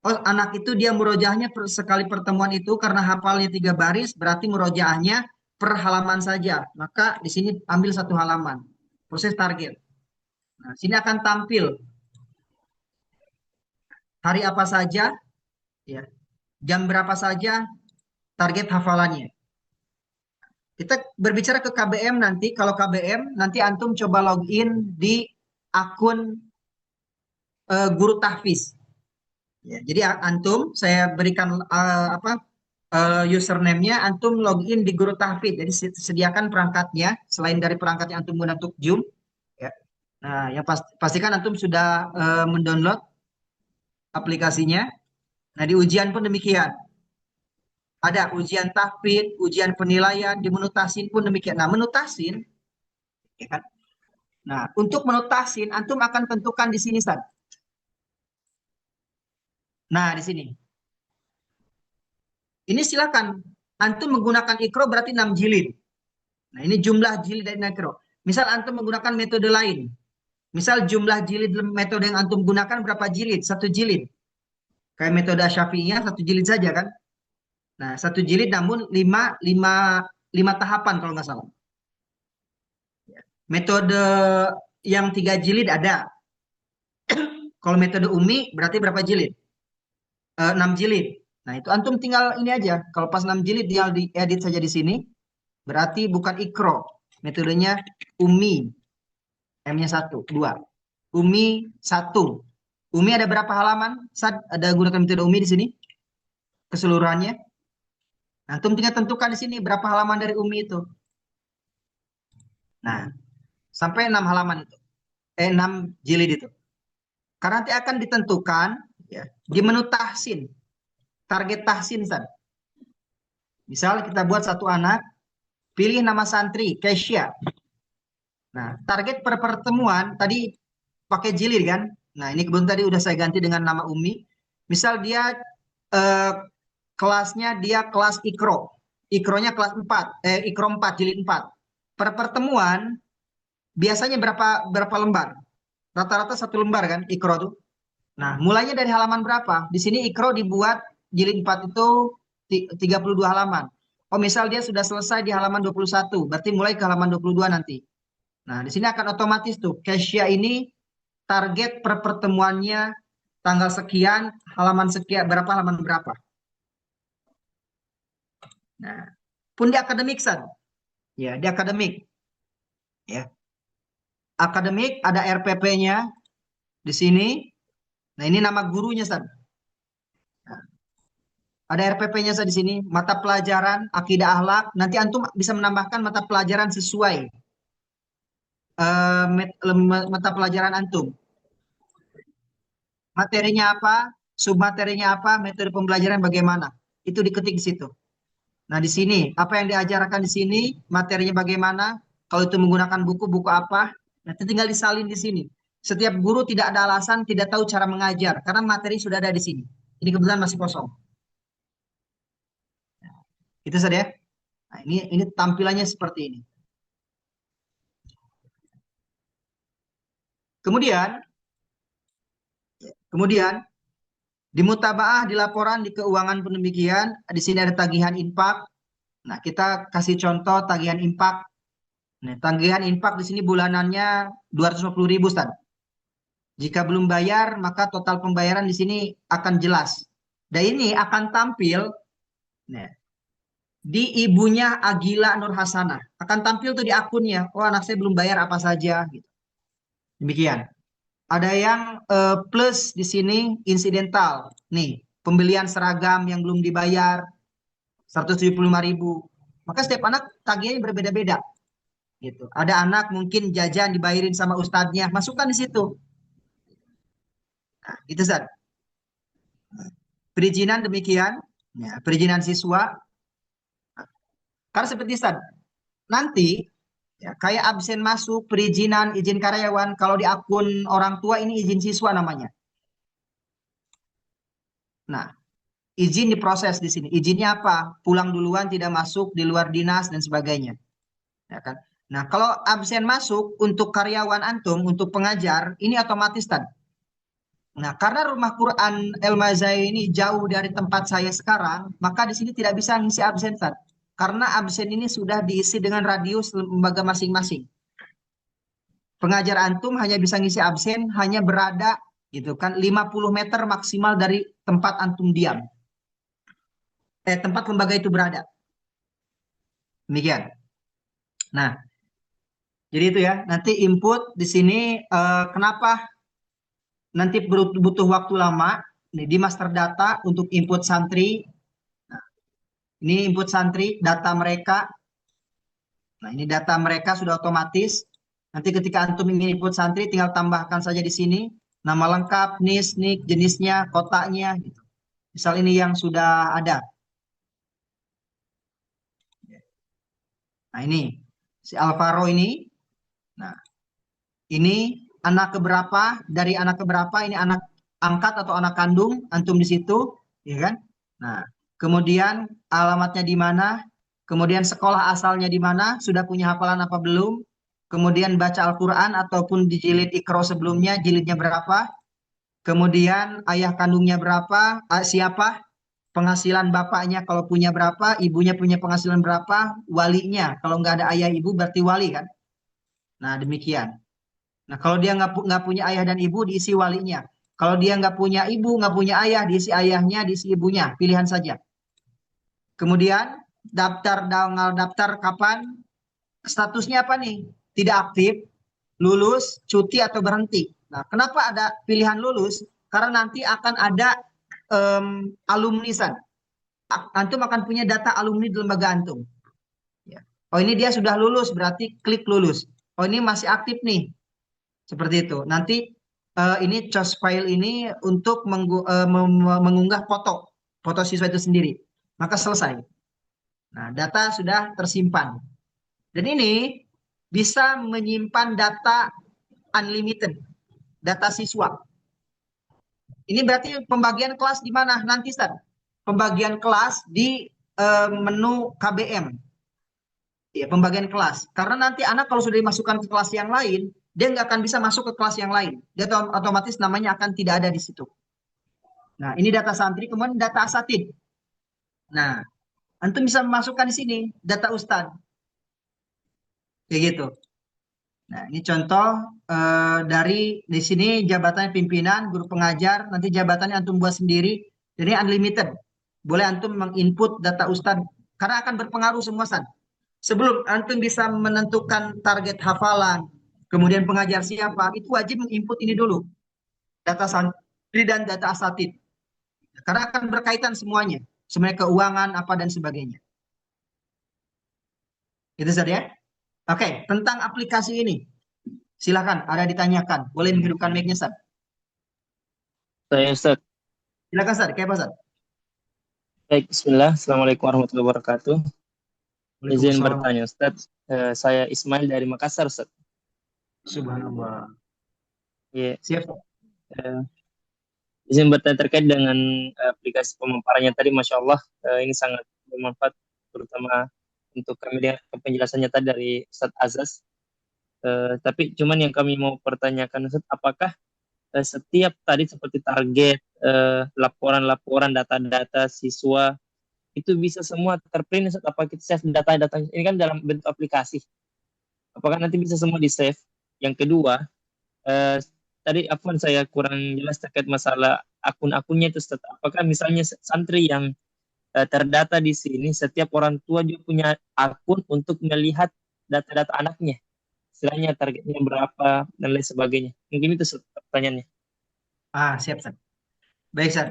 Oh, anak itu dia murojaahnya per sekali pertemuan itu karena hafalnya 3 baris, berarti murojaahnya per halaman saja. Maka di sini ambil 1 halaman. Proses target. Nah, sini akan tampil hari apa saja, ya, jam berapa saja, target hafalannya. Kita berbicara ke KBM nanti. Kalau KBM nanti antum coba login di akun guru tahfiz. Ya, jadi antum saya berikan username-nya, antum login di guru tahfiz. Jadi sediakan perangkatnya selain dari perangkat yang antum guna untuk Zoom. Ya. Nah, yang pastikan antum sudah mendownload aplikasinya. Nah, di ujian pun demikian. Ada ujian tahfidz, ujian penilaian, di menutasin pun demikian. Nah, menutasin, ya kan? Nah, untuk menutasin, antum akan tentukan di sini, Ustaz. Nah, di sini. Ini silakan. Antum menggunakan Iqra berarti 6 jilid. Nah, ini jumlah jilid dari Iqra. Misal antum menggunakan metode lain. Misal jumlah jilid metode yang antum gunakan berapa jilid? 1 jilid. Kayak metode Syafi'iyah 1 jilid saja kan? Nah, 1 jilid namun 5 tahapan kalau nggak salah. Metode yang 3 jilid ada. Kalau metode Umi berarti berapa jilid? 6 jilid. Nah, itu antum tinggal ini aja. Kalau pas 6 jilid dia diedit saja di sini. Berarti bukan Iqra. Metodenya Umi. M-nya 1, 2. Umi 1. Umi ada berapa halaman? Ada gunakan metode Umi di sini? Keseluruhannya. Nah, antum tinggal tentukan di sini berapa halaman dari Umi itu. Nah, sampai 6 halaman itu. 6 jilid itu. Karena nanti akan ditentukan ya, di menu tahsin. Target tahsin, Ustaz. Misal kita buat 1 anak, pilih nama santri, Kesya. Nah, target per pertemuan tadi pakai jilid kan? Nah, ini kebetulan tadi udah saya ganti dengan nama Umi. Misal dia kelasnya dia kelas Ikro. Ikronya kelas 4, Ikro 4, jilid 4. Per pertemuan biasanya berapa lembar? Rata-rata 1 lembar kan Ikro tuh. Nah, mulainya dari halaman berapa? Di sini Ikro dibuat jilid 4 itu 32 halaman. Oh, misal dia sudah selesai di halaman 21, berarti mulai ke halaman 22 nanti. Nah, di sini akan otomatis tuh, Kesya ini target per pertemuannya tanggal sekian, halaman sekian, halaman berapa. Nah, pun di akademik, San. Ya, di akademik. Ya. Akademik ada RPP-nya di sini. Nah, ini nama gurunya, San. Nah, ada RPP-nya di sini, mata pelajaran akidah akhlak. Nanti antum bisa menambahkan mata pelajaran sesuai mata pelajaran antum. Materinya apa, submaterinya apa, metode pembelajaran bagaimana. Itu diketik di situ. Nah, di sini apa yang diajarkan di sini, materinya bagaimana, kalau itu menggunakan buku apa, nanti tinggal disalin di sini. Setiap guru tidak ada alasan tidak tahu cara mengajar karena materi sudah ada di sini. Ini kebetulan masih kosong. Itu saja. Nah, ini tampilannya seperti ini. Kemudian di mutabaah, di laporan, di keuangan pendemikian, di sini ada tagihan infak. Nah, kita kasih contoh tagihan infak. Nah, tagihan infak di sini bulanannya 250.000, Ustaz. Jika belum bayar, maka total pembayaran di sini akan jelas. Dan ini akan tampil nah, di ibunya Agila Nur Hasanah. Akan tampil tuh di akunnya. Oh, anak saya belum bayar apa saja. Gitu. Demikian. Ada yang plus di sini insidental. Nih, pembelian seragam yang belum dibayar 175.000. Maka setiap anak tagihannya berbeda-beda. Gitu. Ada anak mungkin jajan dibayarin sama ustadznya, masukkan di situ. Nah, itu Ustaz. Perizinan demikian, ya, perizinan siswa. Karena seperti Ustaz, nanti ya, kayak absen masuk, perizinan, izin karyawan, kalau di akun orang tua ini izin siswa namanya. Nah, izin diproses di sini. Izinnya apa? Pulang duluan, tidak masuk, di luar dinas dan sebagainya. Ya kan? Nah, kalau absen masuk untuk karyawan antum, untuk pengajar, ini otomatis Ustaz. Nah, karena rumah Quran El Mazai ini jauh dari tempat saya sekarang, maka di sini tidak bisa ngisi absen, Ustaz. Karena absen ini sudah diisi dengan radius lembaga masing-masing. Pengajar antum hanya bisa ngisi absen, hanya berada gitu kan 50 meter maksimal dari tempat antum diam. Tempat lembaga itu berada. Demikian. Nah, jadi itu ya. Nanti input di sini kenapa nanti butuh waktu lama nih, di master data untuk input santri. Nah, ini input santri, data mereka. Nah, ini data mereka sudah otomatis. Nanti ketika antum ingin input santri, tinggal tambahkan saja di sini nama lengkap, NIS, NIK, jenisnya, kotaknya. Gitu. Misal ini yang sudah ada. Nah, ini si Alvaro ini. Nah, ini anak keberapa, dari anak keberapa, ini anak angkat atau anak kandung, antum di situ, ya kan? Nah, kemudian alamatnya di mana, kemudian sekolah asalnya di mana, sudah punya hafalan apa belum, kemudian baca Al-Quran ataupun di jilid Iqra sebelumnya, jilidnya berapa, kemudian ayah kandungnya berapa, siapa, penghasilan bapaknya kalau punya berapa, ibunya punya penghasilan berapa, walinya, kalau nggak ada ayah ibu berarti wali kan? Nah, demikian. Nah, kalau dia nggak punya ayah dan ibu, diisi walinya. Kalau dia nggak punya ibu, nggak punya ayah, diisi ayahnya, diisi ibunya. Pilihan saja. Kemudian, daftar kapan? Statusnya apa nih? Tidak aktif, lulus, cuti, atau berhenti. Nah, kenapa ada pilihan lulus? Karena nanti akan ada alumni San. Antum akan punya data alumni di lembaga antum. Ya. Oh, ini dia sudah lulus, berarti klik lulus. Oh, ini masih aktif nih. Seperti itu. Nanti ini choose file ini untuk mengunggah foto siswa itu sendiri. Maka selesai. Nah, data sudah tersimpan. Dan ini bisa menyimpan data unlimited, data siswa. Ini berarti pembagian kelas di mana nanti, Ustaz? pembagian kelas di menu KBM. Ya, pembagian kelas. Karena nanti anak kalau sudah dimasukkan ke kelas yang lain, dia nggak akan bisa masuk ke kelas yang lain. Dia otomatis namanya akan tidak ada di situ. Nah, ini data santri, kemudian data asatid. Nah, antum bisa memasukkan di sini data ustad. Kayak gitu. Nah, ini contoh dari di sini jabatannya pimpinan, guru pengajar, nanti jabatannya antum buat sendiri. Jadi unlimited. Boleh antum menginput data ustad karena akan berpengaruh semua san. Sebelum antum bisa menentukan target hafalan, kemudian pengajar siapa, itu wajib menginput ini dulu. Data santri dan data asatid. Karena akan berkaitan semuanya. Semuanya keuangan, apa dan sebagainya. Itu saja. Oke, tentang aplikasi ini. Silakan, ada ditanyakan. Boleh menghidupkan mic-nya, Ustaz. Saya Ustaz. Silakan, Ustaz. Kayak apa, Ustaz? Baik, bismillah. Assalamualaikum warahmatullahi wabarakatuh. Izin Waalaikumsalam. bertanya, Ustaz. Saya Ismail dari Makassar, Ustaz. Subhanallah. Iya. Siap, Ustaz. Izin bertanya terkait dengan aplikasi pemaparannya tadi, Masya Allah, ini sangat bermanfaat, terutama untuk kami dengar penjelasannya tadi dari Ustaz Azaz. Tapi cuman yang kami mau pertanyakan, Ustaz, apakah setiap tadi seperti target, laporan-laporan, data-data siswa, itu bisa semua terprint, Ustaz? Apa kita save data-data ini kan dalam bentuk aplikasi? Apakah nanti bisa semua di-save? Yang kedua, tadi apun saya kurang jelas terkait masalah akun-akunnya itu, Ustaz. Apakah misalnya santri yang terdata di sini, setiap orang tua juga punya akun untuk melihat data-data anaknya? Istilahnya targetnya berapa, dan lain sebagainya. Mungkin itu pertanyaannya. Siap, Ustaz. Baik, Ustaz.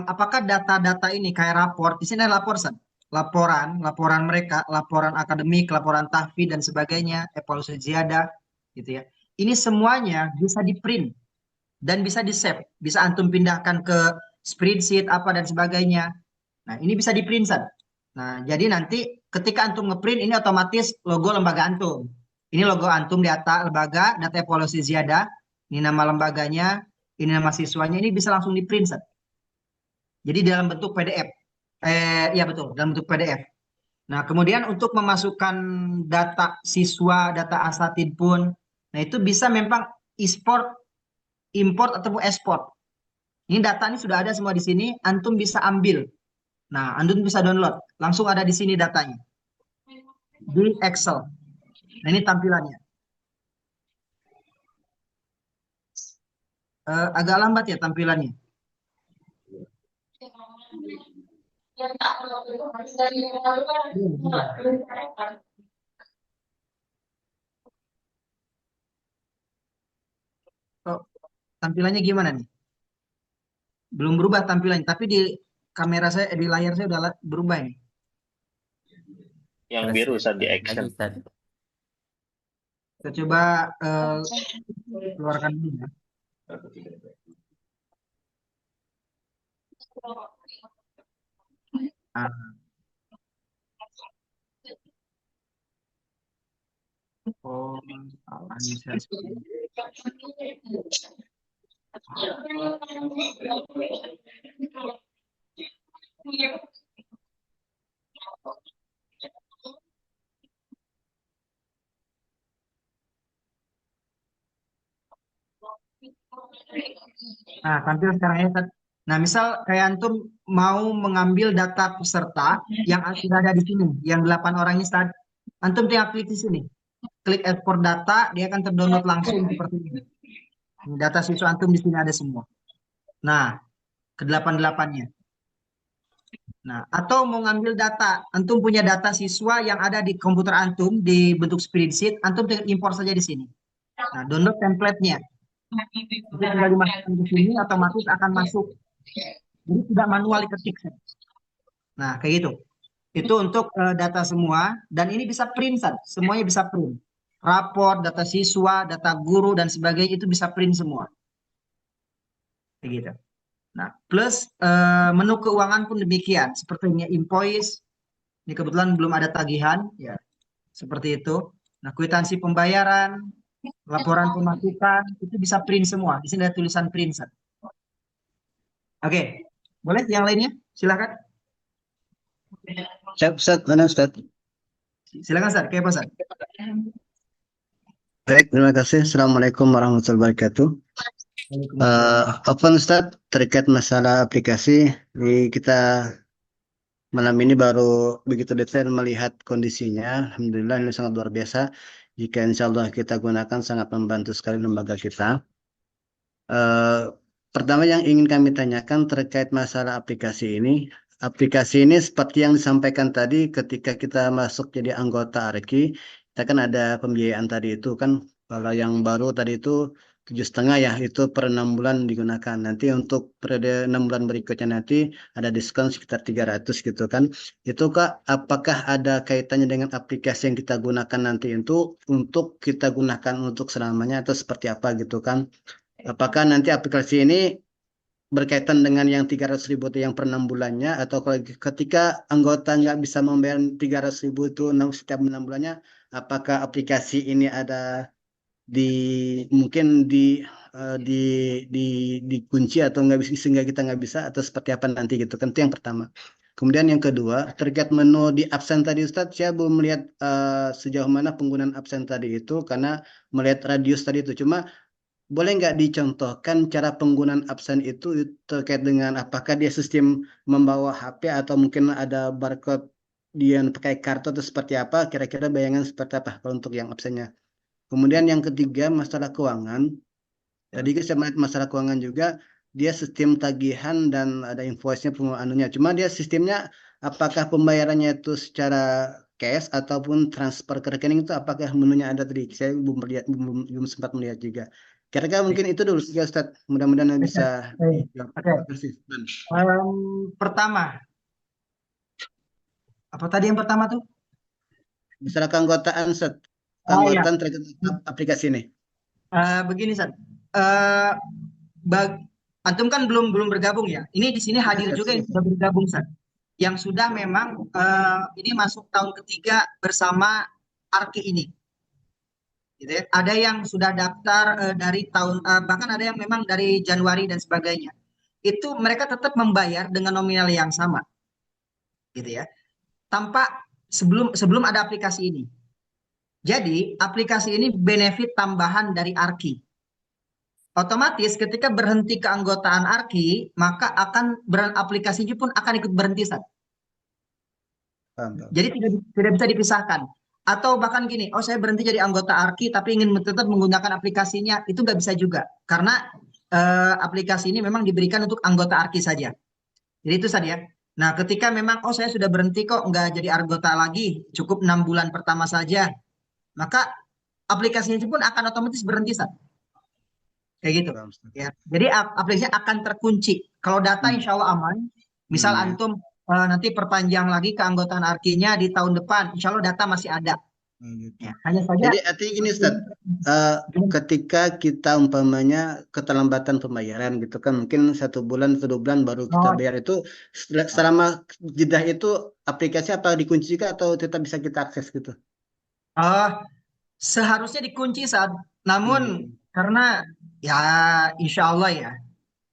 Apakah data-data ini kayak rapor? Di sini ada lapor, Ustaz. Laporan mereka, laporan akademik, laporan tahfidz dan sebagainya, evaluasi ziyadah, gitu ya. Ini semuanya bisa di-print dan bisa di-save. Bisa antum pindahkan ke spreadsheet apa dan sebagainya. Nah, ini bisa di-print, Ustaz. Nah, jadi nanti ketika antum nge-print, ini otomatis logo lembaga antum. Ini logo antum data lembaga, data evaluasi ziyadah. Ini nama lembaganya, ini nama siswanya, ini bisa langsung di-print, Ustaz. Jadi dalam bentuk PDF. Ya betul, dalam bentuk PDF. Nah, kemudian untuk memasukkan data siswa, data asatid pun, nah itu bisa memang export, import ataupun export. Ini data ini sudah ada semua di sini, antum bisa ambil. Nah, antum bisa download, langsung ada di sini datanya. Di Excel. Nah, ini tampilannya. Agak lambat ya tampilannya. Tampilannya gimana nih? Belum berubah tampilannya, tapi di kamera saya, di layar saya udah berubah ini. Yang biru, Ustaz, di action. Kita coba keluarkan dulu ya. Oh, salah nih saya. Nah, tampil sekarang ya. Nah, misal kayak antum mau mengambil data peserta yang sudah ada di sini, yang 8 orang ini, antum tinggal klik di sini. Klik export data, dia akan terdownload langsung seperti ini. Data siswa antum di sini ada semua. Nah, ke-8-8-nya. Nah, atau mau ngambil data, antum punya data siswa yang ada di komputer antum di bentuk spreadsheet, antum tinggal import saja di sini. Nah, download template-nya. Jadi tinggal dimasukkan ke sini, otomatis akan masuk. Jadi tidak manual diketik. Nah, kayak gitu. Itu untuk data semua, dan ini bisa print, semuanya bisa print. Rapor, data siswa, data guru, dan sebagainya itu bisa print semua. Kayak gitu. Nah, plus menu keuangan pun demikian. Sepertinya invoice, ini kebetulan belum ada tagihan, ya seperti itu. Nah, kwitansi pembayaran, laporan pemasukan, itu bisa print semua. Di sini ada tulisan print. Oke. Boleh yang lainnya? Silakan. Siap, Ustaz. Mana Ustaz? Silakan Ustaz. Kayak apa Ustaz? Baik, terima kasih. Assalamualaikum warahmatullahi wabarakatuh. Open Ustaz, terkait masalah aplikasi, kita malam ini baru begitu detail melihat kondisinya. Alhamdulillah ini sangat luar biasa. Jika insya Allah kita gunakan sangat membantu sekali lembaga kita. Pertama yang ingin kami tanyakan terkait masalah aplikasi ini. Aplikasi ini seperti yang disampaikan tadi ketika kita masuk jadi anggota ARKI, kita kan ada pembiayaan tadi itu kan. Kalau yang baru tadi itu 7,5 ya, itu per 6 bulan digunakan. Nanti untuk periode 6 bulan berikutnya nanti ada diskon sekitar 300 gitu kan. Itu Kak, apakah ada kaitannya dengan aplikasi yang kita gunakan nanti itu untuk kita gunakan untuk selamanya atau seperti apa gitu kan? Apakah nanti aplikasi ini berkaitan dengan yang 300.000 itu yang per 6 bulannya, atau kalau ketika anggota nggak bisa membayar 300.000 itu setiap 6 bulannya, apakah aplikasi ini ada mungkin dikunci atau nggak bisa, sehingga kita nggak bisa, atau seperti apa nanti gitu kan? Itu yang pertama. Kemudian yang kedua terkait menu di absen tadi Ustadz, saya belum melihat sejauh mana penggunaan absen tadi itu, karena melihat radius tadi itu. Cuma boleh nggak dicontohkan cara penggunaan absen itu terkait dengan apakah dia sistem membawa HP atau mungkin ada barcode dia pakai kartu atau seperti apa, kira-kira bayangan seperti apa kalau untuk yang absennya. Kemudian yang ketiga masalah keuangan. Tadi saya melihat masalah keuangan juga, dia sistem tagihan dan ada invoice-nya pengeluarannya. Cuma dia sistemnya apakah pembayarannya itu secara cash ataupun transfer ke rekening, itu apakah menunya ada tadi? Saya belum sempat melihat juga. Kira-kira mungkin itu dulu sih Ustaz. Mudah-mudahan bisa dijawab. Terima kasih. Pertama, apa tadi yang pertama tuh? Masalah keanggotaan Ustaz. Iya. Keanggotaan terkait aplikasi ini. Begini Ustaz. Antum kan belum bergabung ya. Ini di sini hadir juga yang sudah bergabung Ustaz. Yang sudah memang ini masuk tahun ketiga bersama ARKI ini. Gitu ya. Ada yang sudah daftar dari tahun, bahkan ada yang memang dari Januari dan sebagainya. Itu mereka tetap membayar dengan nominal yang sama, gitu ya. Tanpa sebelum ada aplikasi ini. Jadi aplikasi ini benefit tambahan dari ARKI. Otomatis ketika berhenti keanggotaan ARKI, maka aplikasinya pun akan ikut berhenti Ustaz. Jadi tidak bisa dipisahkan. Atau bahkan gini, oh saya berhenti jadi anggota ARKI tapi ingin tetap menggunakan aplikasinya, itu nggak bisa juga. Karena aplikasi ini memang diberikan untuk anggota ARKI saja. Jadi itu saja. Nah ketika memang, oh saya sudah berhenti kok, nggak jadi anggota lagi, cukup 6 bulan pertama saja, maka aplikasinya pun akan otomatis berhenti Ustaz. Kayak gitu. Ya. Jadi aplikasinya akan terkunci. Kalau data insya Allah aman, misal antum nanti perpanjang lagi keanggotaan ARKI-nya di tahun depan, insya Allah data masih ada. Ya, hanya saja. Jadi artinya gini Ustaz, ketika kita umpamanya keterlambatan pembayaran gitu kan, mungkin 1 bulan atau 2 bulan baru kita bayar, itu selama jeda itu aplikasi apa dikunci atau tetap bisa kita akses gitu? Seharusnya dikunci Ustaz, namun karena ya insya Allah ya,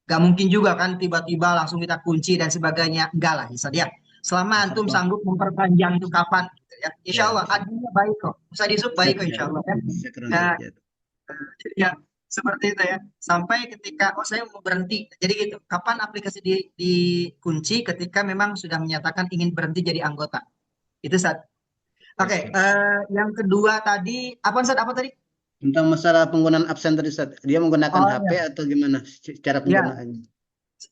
gak mungkin juga kan tiba-tiba langsung kita kunci dan sebagainya. Enggak lah Ustaz ya. Selama antum sanggup memperpanjang itu kapan gitu ya. Insya Allah adanya baik kok. Ustaz Yusuf baik kok insya Allah ya. Ya seperti itu ya. Sampai ketika saya mau berhenti. Jadi gitu. Kapan aplikasi dikunci? Ketika memang sudah menyatakan ingin berhenti jadi anggota. Itu Ustaz. Oke, yang kedua tadi apa Ustaz? Apa tadi? Tentang masalah penggunaan absen tadi Ustaz. Dia menggunakan HP atau gimana cara penggunaannya?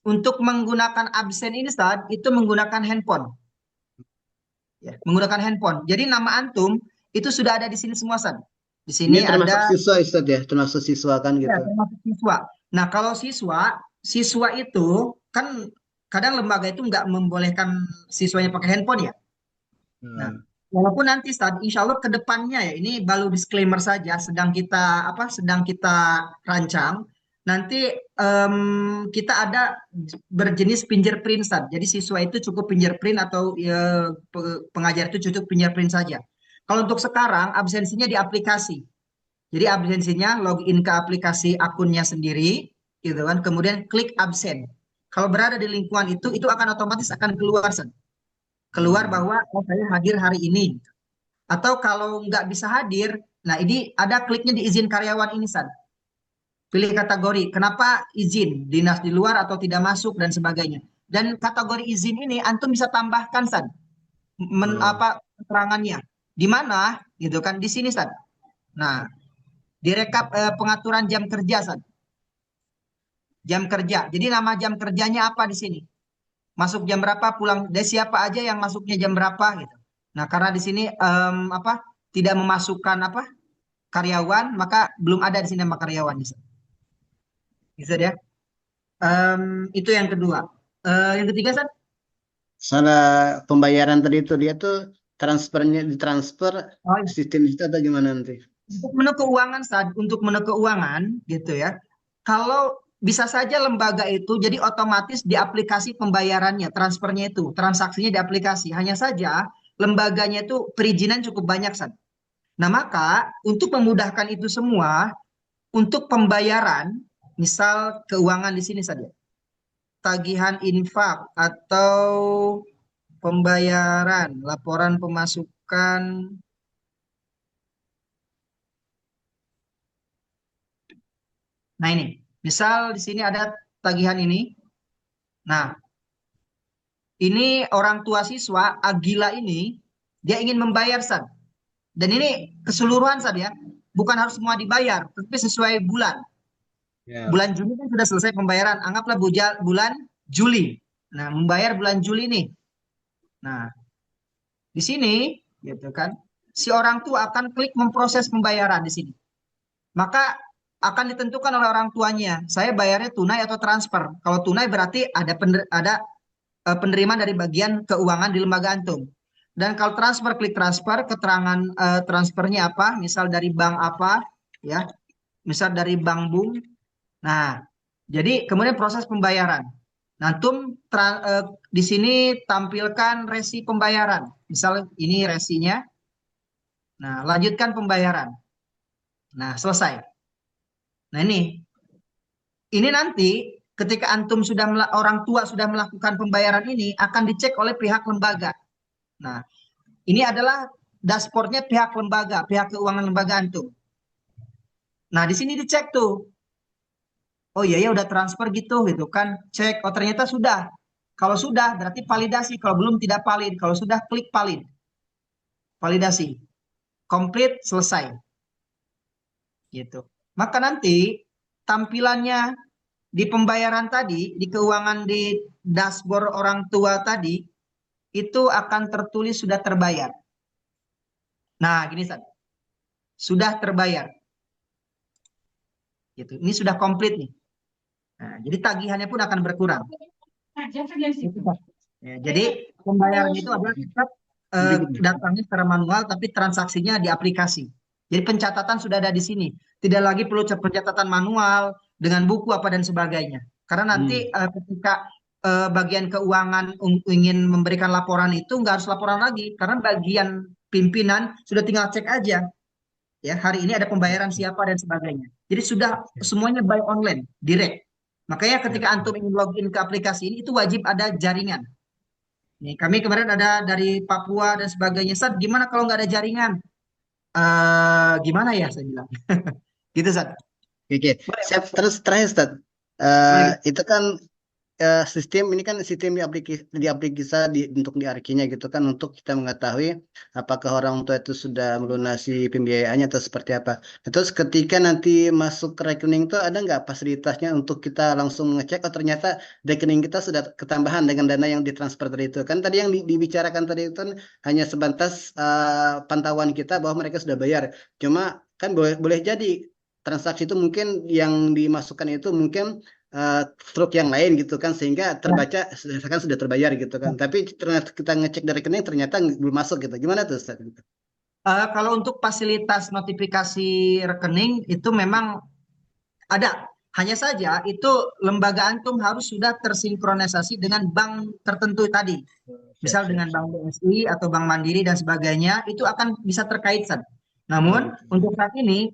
Untuk menggunakan absen ini Ustaz, itu menggunakan handphone. Ya, menggunakan handphone. Jadi nama antum itu sudah ada di sini semua Ustaz. Di sini ini termasuk ada siswa Ustaz ya, termasuk siswa kan gitu. Ya, termasuk siswa. Nah, kalau siswa itu kan kadang lembaga itu nggak membolehkan siswanya pakai handphone ya. Nah, walaupun nanti insya Allah ke depannya ya, ini baru disclaimer saja, sedang kita rancang. Nanti kita ada berjenis fingerprint Ustaz. Jadi siswa itu cukup fingerprint atau pengajar itu cukup fingerprint saja. Kalau untuk sekarang absensinya di aplikasi. Jadi absensinya login ke aplikasi akunnya sendiri, gitu kan. Kemudian klik absen. Kalau berada di lingkungan itu akan otomatis akan keluar, San. Keluar bahwa oh, saya hadir hari ini. Atau kalau nggak bisa hadir, nah ini ada kliknya di izin karyawan ini, San. Pilih kategori, kenapa izin, dinas di luar atau tidak masuk dan sebagainya. Dan kategori izin ini antum bisa tambahkan, San, keterangannya. Di mana, gitu kan, di sini, San. Nah, direkap pengaturan jam kerja, San. Jam kerja. Jadi nama jam kerjanya apa di sini? Masuk jam berapa, pulang dari siapa aja yang masuknya jam berapa gitu. Nah, karena di sini tidak memasukkan karyawan, maka belum ada di sini nama karyawan. Bisa ya. Itu yang kedua. Yang ketiga, San? Salah pembayaran tadi itu dia tuh transfernya ditransfer sistem itu atau gimana nanti? Untuk menu keuangan, San, untuk menu keuangan gitu ya. Kalau bisa saja lembaga itu jadi otomatis di aplikasi pembayarannya, transfernya itu, transaksinya di aplikasi. Hanya saja lembaganya itu perizinan cukup banyak, San. Nah, maka untuk memudahkan itu semua, untuk pembayaran, misal keuangan di sini saja, tagihan infak atau pembayaran, laporan pemasukan. Nah, ini. Misal di sini ada tagihan ini. Nah, ini orang tua siswa, Agila ini, dia ingin membayar, San. Dan ini keseluruhan, San ya. Bukan harus semua dibayar, tapi sesuai bulan. Bulan Juni kan sudah selesai pembayaran. Anggaplah bulan Juli. Nah, membayar bulan Juli nih. Nah, di sini, gitu kan, si orang tua akan klik memproses pembayaran di sini. Maka akan ditentukan oleh orang tuanya, saya bayarnya tunai atau transfer. Kalau tunai berarti ada penerimaan dari bagian keuangan di lembaga antum. Dan kalau transfer, klik transfer, keterangan transfernya apa, misal dari bank apa, ya, misal dari bank Bung. Nah, jadi kemudian proses pembayaran. Nah, antum di sini tampilkan resi pembayaran. Misal ini resinya. Nah, lanjutkan pembayaran. Nah, selesai. Nah, ini nanti ketika antum orang tua sudah melakukan pembayaran ini akan dicek oleh pihak lembaga. Nah, ini adalah dashboardnya pihak lembaga, pihak keuangan lembaga antum. Nah, di sini dicek tuh. Oh iya ya udah transfer gitu kan. Cek, oh ternyata sudah. Kalau sudah berarti validasi, kalau belum tidak valid. Kalau sudah klik valid. Validasi. Komplit, selesai. Gitu. Maka nanti tampilannya di pembayaran tadi, di keuangan di dashboard orang tua tadi, itu akan tertulis sudah terbayar. Nah, gini, San. Sudah terbayar. Gitu. Ini sudah komplit nih. Nah, jadi tagihannya pun akan berkurang. Ya, jadi pembayaran itu adalah tetap datangnya secara manual, tapi transaksinya di aplikasi. Jadi pencatatan sudah ada di sini. Tidak lagi perlu pencatatan manual dengan buku apa dan sebagainya. Karena nanti ketika bagian keuangan ingin memberikan laporan itu nggak harus laporan lagi. Karena bagian pimpinan sudah tinggal cek aja. Ya, hari ini ada pembayaran siapa dan sebagainya. Jadi sudah semuanya by online, direct. Makanya ketika antum ingin login ke aplikasi ini, itu wajib ada jaringan. Nih, kami kemarin ada dari Papua dan sebagainya. Sad, gimana kalau nggak ada jaringan? Gimana ya saya bilang. Gitu, Sad. Oke. Siap, terus terakhir, Ustaz. Itu kan sistem ini kan sistem di aplikasi untuk di arkinya gitu kan, untuk kita mengetahui apakah orang tua itu sudah melunasi pembiayaannya atau seperti apa. Terus ketika nanti masuk ke rekening itu ada nggak fasilitasnya untuk kita langsung ngecek oh ternyata rekening kita sudah ketambahan dengan dana yang ditransfer tadi itu kan. Tadi yang dibicarakan tadi itu kan hanya sebatas pantauan kita bahwa mereka sudah bayar. Cuma kan boleh jadi transaksi itu mungkin yang dimasukkan itu mungkin truk yang lain gitu kan, sehingga terbaca sudah terbayar gitu kan, tapi ternyata kita ngecek dari rekening ternyata belum masuk gitu. Gimana tuh, Ustaz? Kalau untuk fasilitas notifikasi rekening itu memang ada, hanya saja itu lembaga antum harus sudah tersinkronisasi dengan bank tertentu tadi, misal dengan Bank BSI atau Bank Mandiri dan sebagainya, itu akan bisa terkait, San. Namun untuk saat ini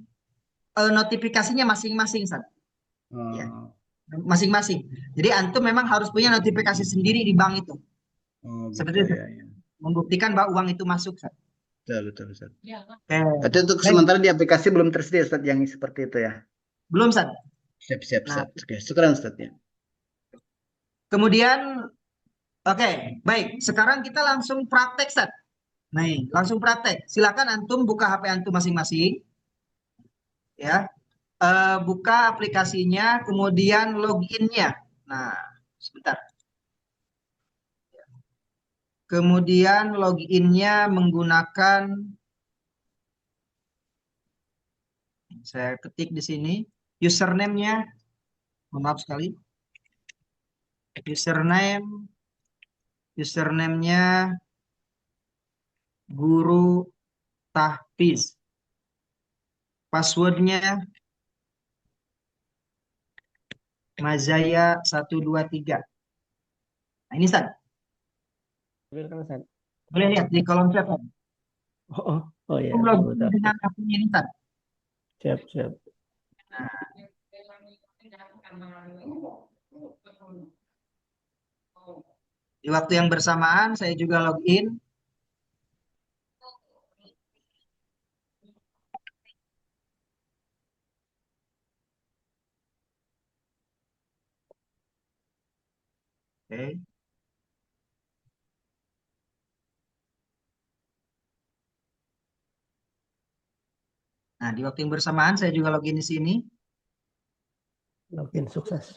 notifikasinya masing-masing, San. Ya. masing-masing. Jadi antum memang harus punya notifikasi sendiri di bank itu. Oh, Seperti gitu itu. ya. Membuktikan bahwa uang itu masuk, Ustaz. Betul, Ustaz. Oke. Berarti untuk Baik. sementara di aplikasi belum tersedia Ustaz yang seperti itu ya. Belum, Ustaz. Siap, Nah. Ustaz. Oke, syukran Ustaz ya. Kemudian, oke, baik. Sekarang kita langsung praktek, Ustaz. Nih, langsung praktek. Silakan antum buka HP antum masing-masing. Ya. Buka aplikasinya, kemudian login-nya. Nah, sebentar. Kemudian login-nya menggunakan, saya ketik di sini, username-nya, maaf sekali, username-nya Guru Tahfiz, password-nya Mazaya 123. Nah, ini Ustaz. Boleh lihat di kolom chat. Oh ya. Login dengan akunnya ini Ustaz. Siap. Di waktu yang bersamaan saya juga login. Oke. Nah, di waktu yang bersamaan saya juga login di sini. Login sukses.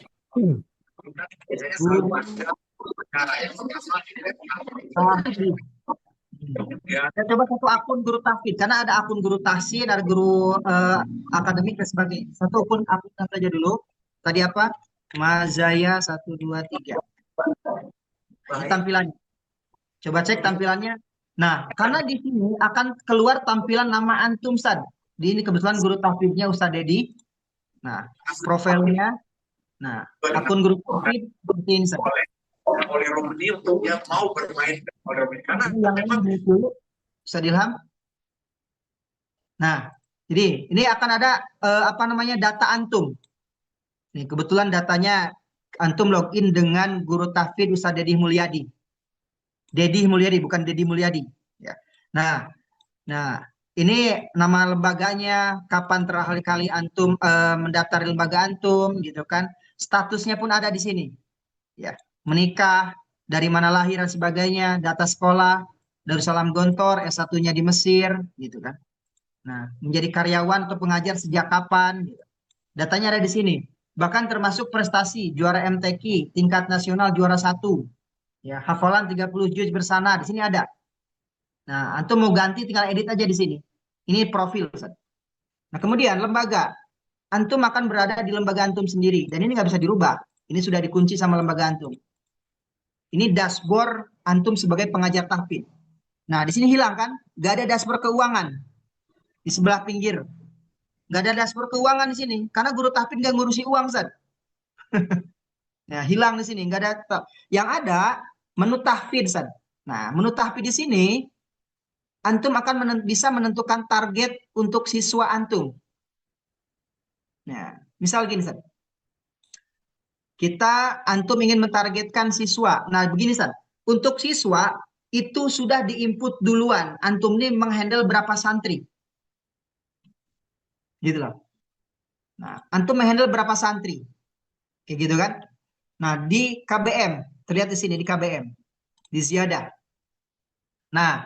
Saya coba satu akun Guru Tahfiz karena ada akun Guru Tahsin, ada guru akademik dan sebagainya. Satu akun saja dulu. Tadi apa? Mazaya 123. Ini tampilannya. Coba cek tampilannya. Nah, karena di sini akan keluar tampilan nama antum, Ustaz. Di ini kebetulan Guru Tahfiznya Ustaz Dedi. Nah, profilnya. Nah, akun Guru Tahfiz seperti ini, Ustaz. Oleh Romani untuk yang mau bermain karena yang dulu Ustaz Ilham. Nah, jadi ini akan ada data antum. Nih, kebetulan datanya antum login dengan Guru Tahfiz Ustaz Dedi Mulyadi. Dedi Mulyadi bukan Dedi Mulyadi, ya. Nah, ini nama lembaganya, kapan terakhir kali antum mendaftar lembaga antum, gitu kan? Statusnya pun ada di sini, ya. Menikah, dari mana lahir dan sebagainya, data sekolah, Darussalam Gontor, S1-nya di Mesir, gitu kan. Nah, menjadi karyawan atau pengajar sejak kapan, gitu. Datanya ada di sini. Bahkan termasuk prestasi, juara MTQ, tingkat nasional juara 1. Ya, hafalan 30 juz bersana, di sini ada. Nah, antum mau ganti tinggal edit aja di sini. Ini profil, Ustaz. Nah, kemudian lembaga. Antum akan berada di lembaga antum sendiri dan ini nggak bisa dirubah. Ini sudah dikunci sama lembaga antum. Ini dashboard antum sebagai pengajar tahfiz. Nah, di sini hilang kan? Gak ada dashboard keuangan di sebelah pinggir. Gak ada dashboard keuangan di sini karena Guru Tahfiz nggak ngurusi uang, Ustaz. Nah, hilang di sini, nggak ada. Yang ada menu tahfiz, Ustaz. Nah, menu tahfiz di sini antum akan bisa menentukan target untuk siswa antum. Nah, misal gini, Ustaz. Antum ingin mentargetkan siswa. Nah, begini, Ustaz. Untuk siswa itu sudah diinput duluan. Antum ini menghandle berapa santri. Gitu loh. Nah, antum menghandle berapa santri. Kayak gitu kan. Nah, di KBM. Terlihat di sini di KBM. Di Ziyadah. Nah,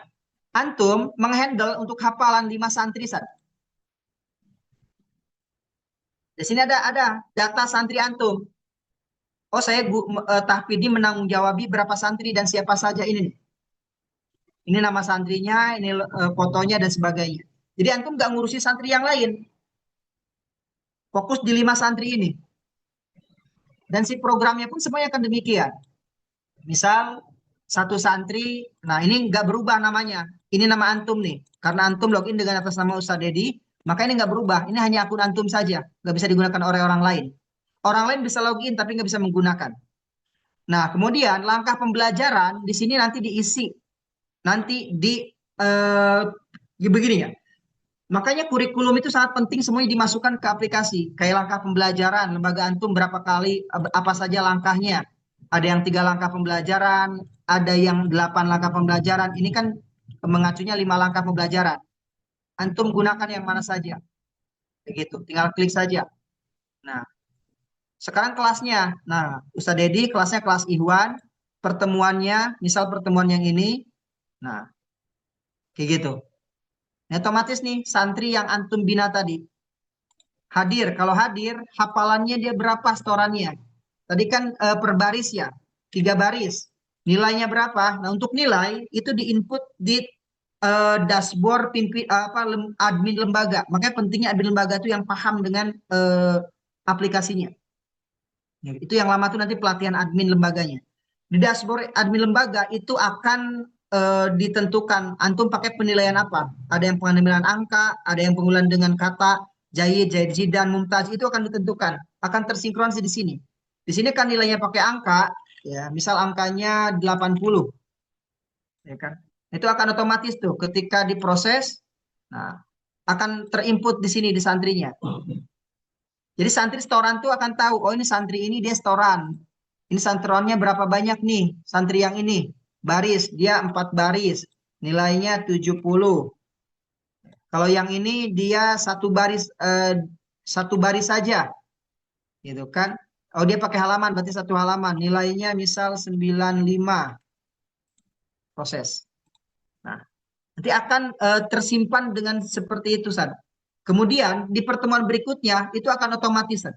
antum menghandle untuk hafalan 5 santri, Ustaz. Di sini ada data santri antum. Oh, saya tahfidzi menanggung-jawabi berapa santri dan siapa saja ini. Ini nama santrinya, ini fotonya dan sebagainya. Jadi antum nggak ngurusi santri yang lain. Fokus di 5 santri ini. Dan si programnya pun semuanya akan demikian. Misal satu santri, nah ini nggak berubah namanya. Ini nama antum nih. Karena antum login dengan atas nama Ustaz Dedi, maka ini nggak berubah. Ini hanya akun antum saja, nggak bisa digunakan oleh orang lain. Orang lain bisa login tapi nggak bisa menggunakan. Nah, kemudian langkah pembelajaran di sini nanti diisi. Nanti begini ya. Makanya kurikulum itu sangat penting semuanya dimasukkan ke aplikasi. Kayak langkah pembelajaran, lembaga antum berapa kali, apa saja langkahnya. Ada yang 3 langkah pembelajaran, ada yang 8 langkah pembelajaran. Ini kan mengacunya 5 langkah pembelajaran. Antum gunakan yang mana saja. Begitu, tinggal klik saja. Nah, sekarang kelasnya. Nah, Ustadz Dedi kelasnya kelas Ihwan. Pertemuannya, misal pertemuan yang ini. Nah, kayak gitu. Nah, otomatis nih santri yang antum bina tadi hadir. Kalau hadir, hafalannya dia berapa setorannya? Tadi kan per baris ya, 3 baris. Nilainya berapa? Nah, untuk nilai itu diinput di dashboard admin lembaga. Makanya pentingnya admin lembaga itu yang paham dengan aplikasinya. Ya, itu yang lama tuh nanti pelatihan admin lembaganya. Di dashboard admin lembaga itu akan ditentukan antum pakai penilaian apa. Ada yang pengambilan angka, ada yang pengulangan dengan kata Jahid, Zidan, Mumtaz, itu akan ditentukan. Akan tersinkronis di sini. Di sini kan nilainya pakai angka, ya, misal angkanya 80. Ya kan? Itu akan otomatis tuh ketika diproses, nah, akan terinput di sini di santrinya. Jadi santri setoran tuh akan tahu, oh ini santri ini dia setoran. Ini santrinya berapa banyak nih, santri yang ini. Baris, dia 4 baris. Nilainya 70. Kalau yang ini dia satu baris saja. Gitu kan. Oh dia pakai halaman, berarti 1 halaman. Nilainya misal 95. Proses. Nah, nanti akan tersimpan dengan seperti itu, San. Kemudian di pertemuan berikutnya itu akan otomatis.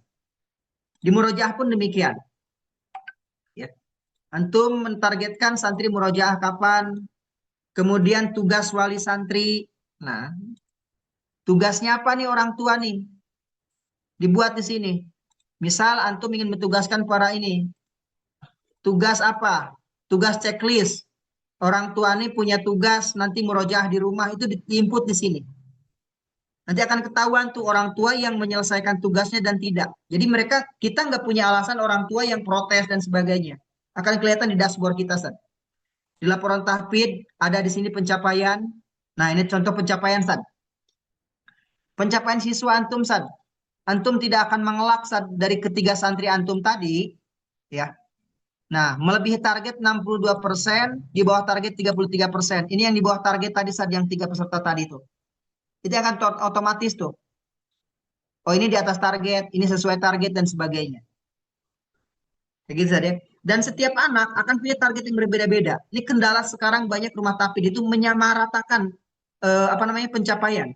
Di murojaah pun demikian. Ya. Antum mentargetkan santri murojaah kapan? Kemudian tugas wali santri. Nah, tugasnya apa nih orang tua nih? Dibuat di sini. Misal antum ingin mentugaskan para ini. Tugas apa? Tugas checklist. Orang tua nih punya tugas nanti murojaah di rumah itu diinput di sini. Nanti akan ketahuan tuh orang tua yang menyelesaikan tugasnya dan tidak. Jadi kita nggak punya alasan orang tua yang protes dan sebagainya. Akan kelihatan di dashboard kita, San. Di laporan tahfidz ada di sini pencapaian. Nah, ini contoh pencapaian, San. Pencapaian siswa antum, San. Antum tidak akan mengelak, San, dari ketiga santri antum tadi, ya. Nah, melebihi target 62%, di bawah target 33%. Ini yang di bawah target tadi, San, yang 3 peserta tadi tuh. Itu akan otomatis tuh. Oh ini di atas target, ini sesuai target dan sebagainya. Kayak gitu saja. Dan setiap anak akan punya target yang berbeda-beda. Ini kendala sekarang banyak rumah tahfidz itu menyamaratakan pencapaian.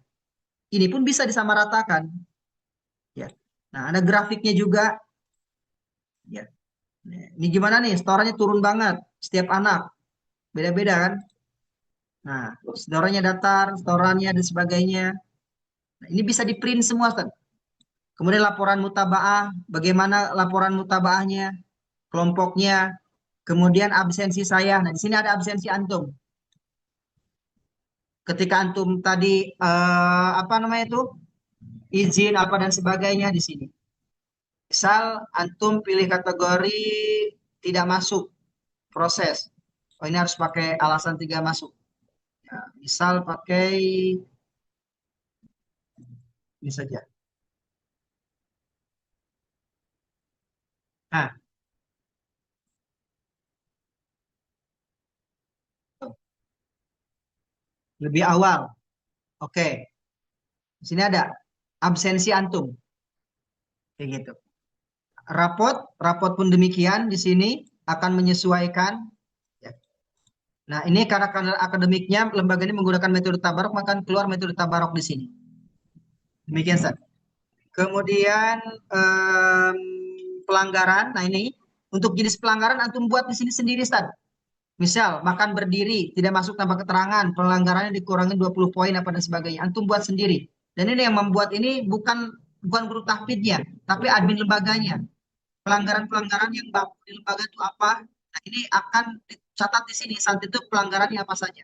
Ini pun bisa disamaratakan. Ya. Nah ada grafiknya juga. Ya. Ini gimana nih? Setorannya turun banget setiap anak. Beda-beda kan? Nah, setorannya datar, setorannya dan sebagainya. Nah, ini bisa di print semua, Ustaz. Kemudian laporan mutabaah, bagaimana laporan mutabaahnya, kelompoknya, kemudian absensi saya. Nah, di sini ada absensi antum. Ketika antum tadi izin apa dan sebagainya di sini. Misal antum pilih kategori tidak masuk proses. Oh, ini harus pakai alasan 3 masuk. Ya, misal pakai ini saja. Nah, lebih awal. Oke. Di sini ada absensi antum. Kayak gitu. Rapot pun demikian di sini akan menyesuaikan. Ya. Nah, ini karena akademiknya lembaga ini menggunakan metode tabarok, maka keluar metode tabarok di sini. Demikian, Ustaz. Kemudian pelanggaran. Nah, ini untuk jenis pelanggaran antum buat di sini sendiri, Ustaz. Misal makan berdiri, tidak masuk tanpa keterangan, pelanggarannya dikurangi 20 poin apa dan sebagainya. Antum buat sendiri. Dan ini yang membuat ini bukan guru tahfidznya, tapi admin lembaganya. Pelanggaran-pelanggaran yang baku di lembaga itu apa? Nah, ini akan dicatat di sini. Saat itu pelanggarannya apa saja.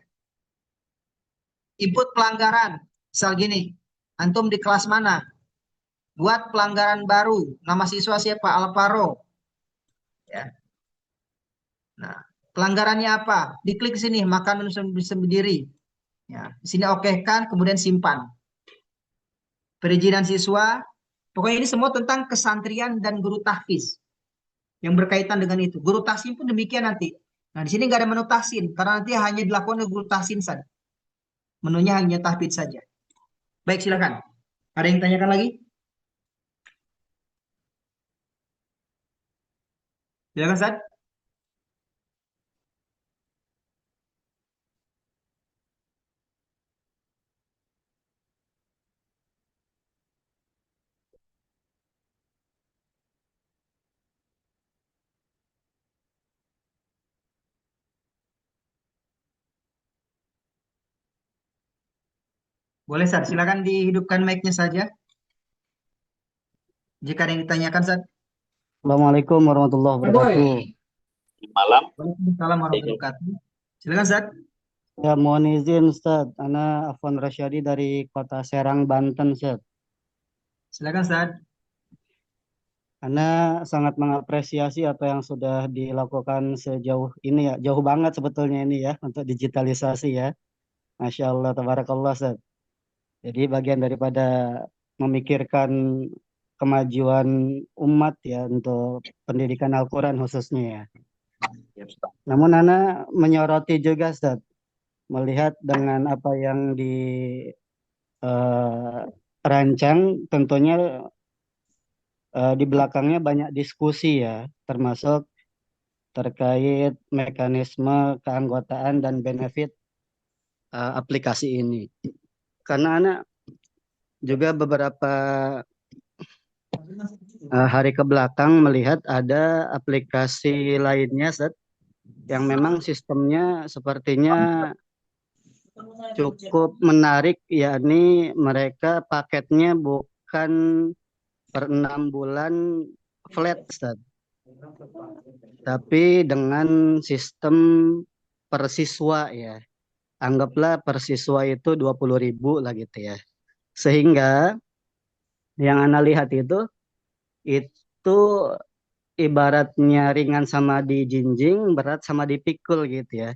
Input pelanggaran. Misal gini, antum di kelas mana? Buat pelanggaran baru. Nama siswa siapa? Alvaro. Ya. Nah, pelanggarannya apa? Diklik sini, makan minum bisa berdiri. Ya, di sini oke kan, kemudian simpan. perizinan siswa. Pokoknya ini semua tentang kesantrian dan guru tahfiz yang berkaitan dengan itu. Guru tahsin pun demikian nanti. Nah, di sini nggak ada menu tahsin karena nanti hanya dilakukan oleh guru tahsin saja. Menunya hanya tahfiz saja. Baik, silakan. Ada yang tanyakan lagi? Silakan, Ustaz. Boleh, Ustaz. Silakan dihidupkan mic-nya saja. Jika ada yang ditanyakan, Ustaz. Assalamualaikum warahmatullahi wabarakatuh. Malam. Waalaikumsalam warahmatullahi wabarakatuh. Silakan, Ustaz. Ya, mohon izin Ustaz. Ana Afwan Rasyadi dari Kota Serang, Banten, Ustaz. Silakan, Ustaz. Ana sangat mengapresiasi apa yang sudah dilakukan sejauh ini ya. Jauh banget sebetulnya ini ya untuk digitalisasi ya. Masya Allah, tabarakallah, Ustaz. Jadi bagian daripada memikirkan kemajuan umat ya untuk pendidikan Al-Quran khususnya ya. Namun Ana menyoroti juga Ustaz, melihat dengan apa yang dirancang tentunya di belakangnya banyak diskusi ya, termasuk terkait mekanisme keanggotaan dan benefit aplikasi ini. Karena Ana juga beberapa hari ke belakang melihat ada aplikasi lainnya Ustaz, yang memang sistemnya sepertinya cukup menarik, yakni mereka paketnya bukan per 6 bulan flat Ustaz, tapi dengan sistem per siswa ya. Anggaplah per siswa itu 20.000 lah gitu ya. Sehingga yang Ana lihat itu ibaratnya ringan sama dijinjing, berat sama dipikul gitu ya.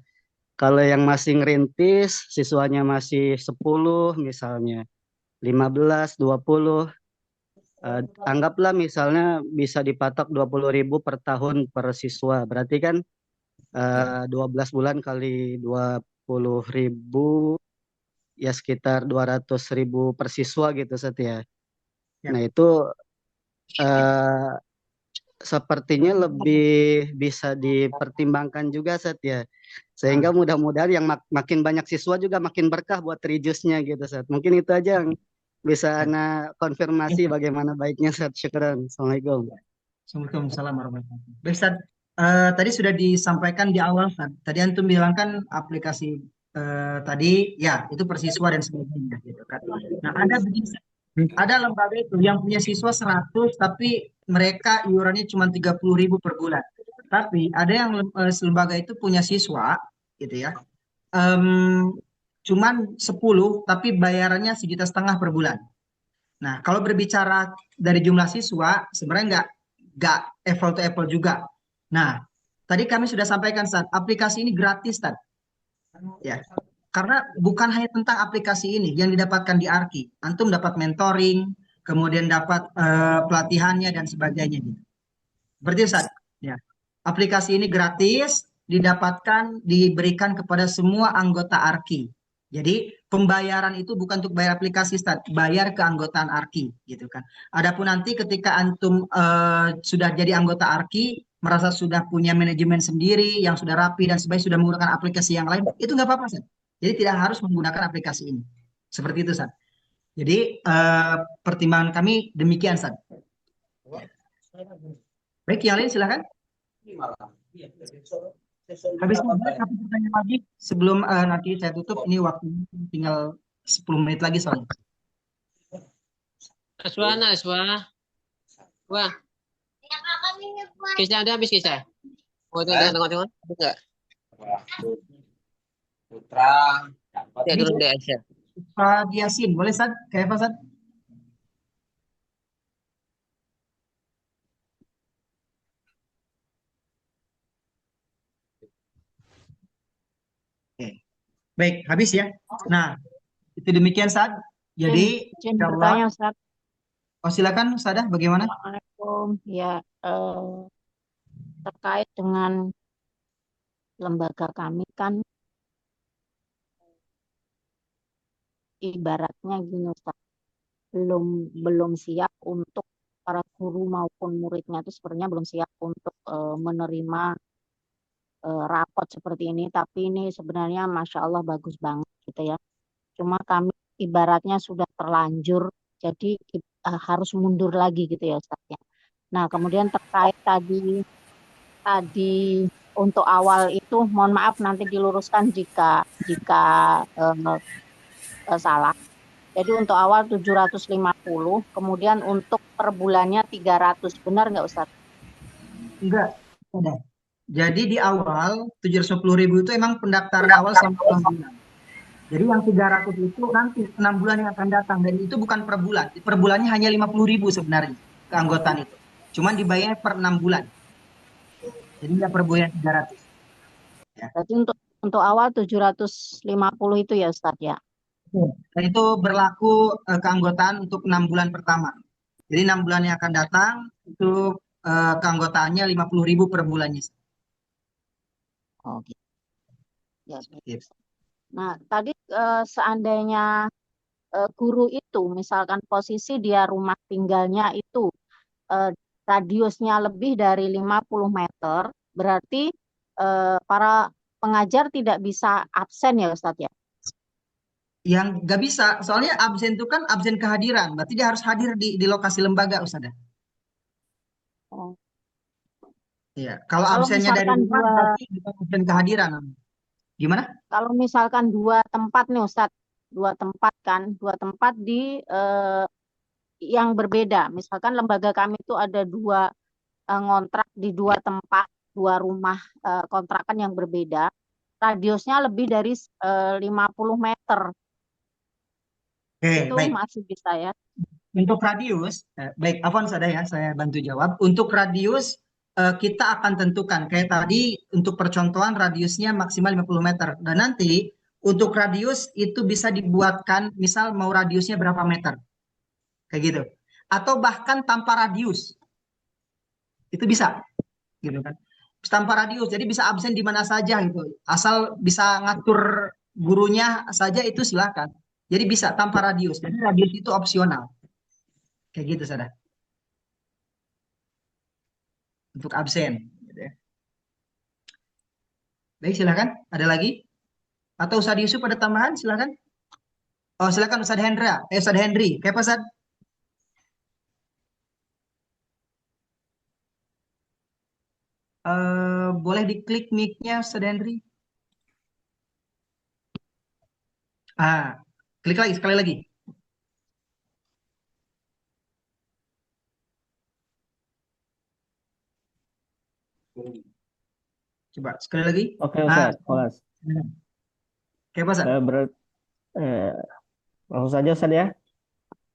Kalau yang masih ngerintis, siswanya masih 10 misalnya, 15, 20, anggaplah misalnya bisa dipatok 20.000 per tahun per siswa. Berarti kan 12 bulan kali 20.000 ya sekitar 200.000 per siswa gitu Ustaz ya. Nah itu sepertinya lebih bisa dipertimbangkan juga Ustaz ya. Sehingga mudah-mudahan yang makin banyak siswa juga makin berkah buat Trijusnya gitu Ustaz. Mungkin itu aja yang bisa Ana konfirmasi bagaimana baiknya Ustaz. Syukran. Assalamualaikum. Waalaikumsalam warahmatullahi wabarakatuh. Baik, Ustaz. Tadi sudah disampaikan di awal, Ustaz. Tadi antum bilang kan aplikasi tadi ya itu persiswa dan sebagainya gitu kan. Nah, ada lembaga itu yang punya siswa 100 tapi mereka iurannya cuma 30.000 per bulan. Tapi ada yang lembaga itu punya siswa gitu ya. Cuman 10 tapi bayarannya 1,5 juta per bulan. Nah, kalau berbicara dari jumlah siswa sebenarnya nggak apple to apple juga. Nah, tadi kami sudah sampaikan saat aplikasi ini gratis, Tad. Ya. Karena bukan hanya tentang aplikasi ini yang didapatkan di Arki. Antum dapat mentoring, kemudian dapat pelatihannya dan sebagainya gitu. Berarti Ustaz, ya. Aplikasi ini gratis, diberikan kepada semua anggota Arki. Jadi pembayaran itu bukan untuk bayar aplikasi, Ustaz, bayar keanggotaan Arki gitu kan. Adapun nanti ketika antum sudah jadi anggota Arki, merasa sudah punya manajemen sendiri yang sudah rapi dan sebagainya, sudah menggunakan aplikasi yang lain, itu nggak apa-apa, Ustaz. Jadi tidak harus menggunakan aplikasi ini. Seperti itu, Ustaz. Jadi pertimbangan kami demikian, Ustaz. Baik, yang lain silakan. Habis satu pertanyaan lagi sebelum nanti saya tutup. Ini waktu tinggal 10 menit lagi soalnya. Aswa. Wah. Kisah ada habis kisah. Mau tengok-tengok enggak? Putra. Ya turun deh Aisyah. Pak Yasin, boleh Sad? Kayak apa Sad? Baik, habis ya. Nah, itu demikian Sad. Jadi, izin insya Allah. bertanya Ustaz. Oh, silakan Ustazah, bagaimana? Assalamualaikum. Ya, terkait dengan lembaga kami kan ibaratnya gini Ustaz, belum siap untuk para guru maupun muridnya itu sebenarnya belum siap untuk menerima rapot seperti ini, tapi ini sebenarnya Masya Allah bagus banget gitu ya. Cuma kami ibaratnya sudah terlanjur, jadi harus mundur lagi gitu ya Ustaz ya. Nah, kemudian terkait tadi untuk awal itu mohon maaf nanti diluruskan jika salah. Jadi untuk awal 750, kemudian untuk per bulannya 300. Benar nggak Ustaz? Enggak, ada. Jadi di awal 710.000 itu emang pendaftaran awal sama 6 bulan. Jadi yang 300 itu nanti 6 bulan yang akan datang, dan itu bukan per bulan. Per bulannya hanya 50.000 sebenarnya keanggotaan itu. Cuman dibayarnya per 6 bulan. Jadi nggak per bulan 300. Ya. Berarti untuk awal 750 itu ya Ustaz ya. Dan itu berlaku keanggotaan untuk 6 bulan pertama. Jadi 6 bulan yang akan datang itu keanggotaannya 50.000 per bulannya. Oh gitu. Ya, Yes. nah, tadi seandainya guru itu misalkan posisi dia rumah tinggalnya itu radiusnya lebih dari 50 meter, berarti para pengajar tidak bisa absen ya Ustadz ya? Yang nggak bisa, soalnya absen itu kan absen kehadiran, berarti dia harus hadir di lokasi lembaga, Ustazah. Oh. Iya, kalau Kalau absennya dari misalkan rumah berarti bukan absen kehadiran. Gimana? Kalau misalkan dua tempat nih Ustadz, dua tempat di yang berbeda. Misalkan lembaga kami itu ada dua ngontrak di dua tempat, dua rumah kontrakan yang berbeda. Radiusnya lebih dari 50 meter. Oke, Itu baik. masih bisa ya. Untuk radius, baik, Afwan saya bantu jawab. Untuk radius kita akan tentukan kayak tadi untuk percontohan radiusnya maksimal 50 meter. Dan nanti untuk radius itu bisa dibuatkan misal mau radiusnya berapa meter. Kayak gitu. Atau bahkan tanpa radius. Itu bisa. Gitu kan. Tanpa radius, jadi bisa absen di mana saja gitu. Asal bisa ngatur gurunya saja itu silakan. Jadi bisa tanpa radius. Jadi radius itu opsional. Kayak gitu, Sada. Untuk absen. Gitu ya. Baik, silakan. Ada lagi? Atau Ustadz Yusuf ada tambahan? Silakan. Oh, silakan Ustadz Hendra. Ustadz Henry. Kayak apa, Ustadz? Boleh diklik mic-nya, Ustadz Henry. Klik lagi, sekali lagi. Coba, sekali lagi. Oke, Ustaz. Kelas. Kayak apa, Ustadz? Langsung saja, Ustaz ya.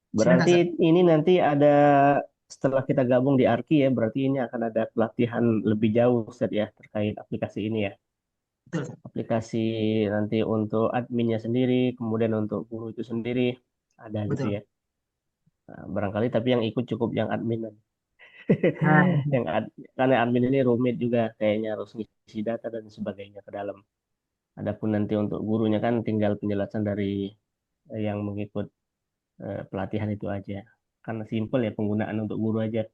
Berarti ini nanti ada, setelah kita gabung di Arki ya, berarti ini akan ada pelatihan lebih jauh, Ustaz ya, terkait aplikasi ini ya. Betul. Aplikasi nanti untuk adminnya sendiri, kemudian untuk guru itu sendiri, ada gitu Betul. ya. Nah, barangkali tapi yang ikut cukup yang admin. Karena admin ini rumit juga, kayaknya harus ngisi data dan sebagainya ke dalam. Adapun nanti untuk gurunya kan tinggal penjelasan dari yang mengikut pelatihan itu aja. Karena simpel ya penggunaan untuk guru aja.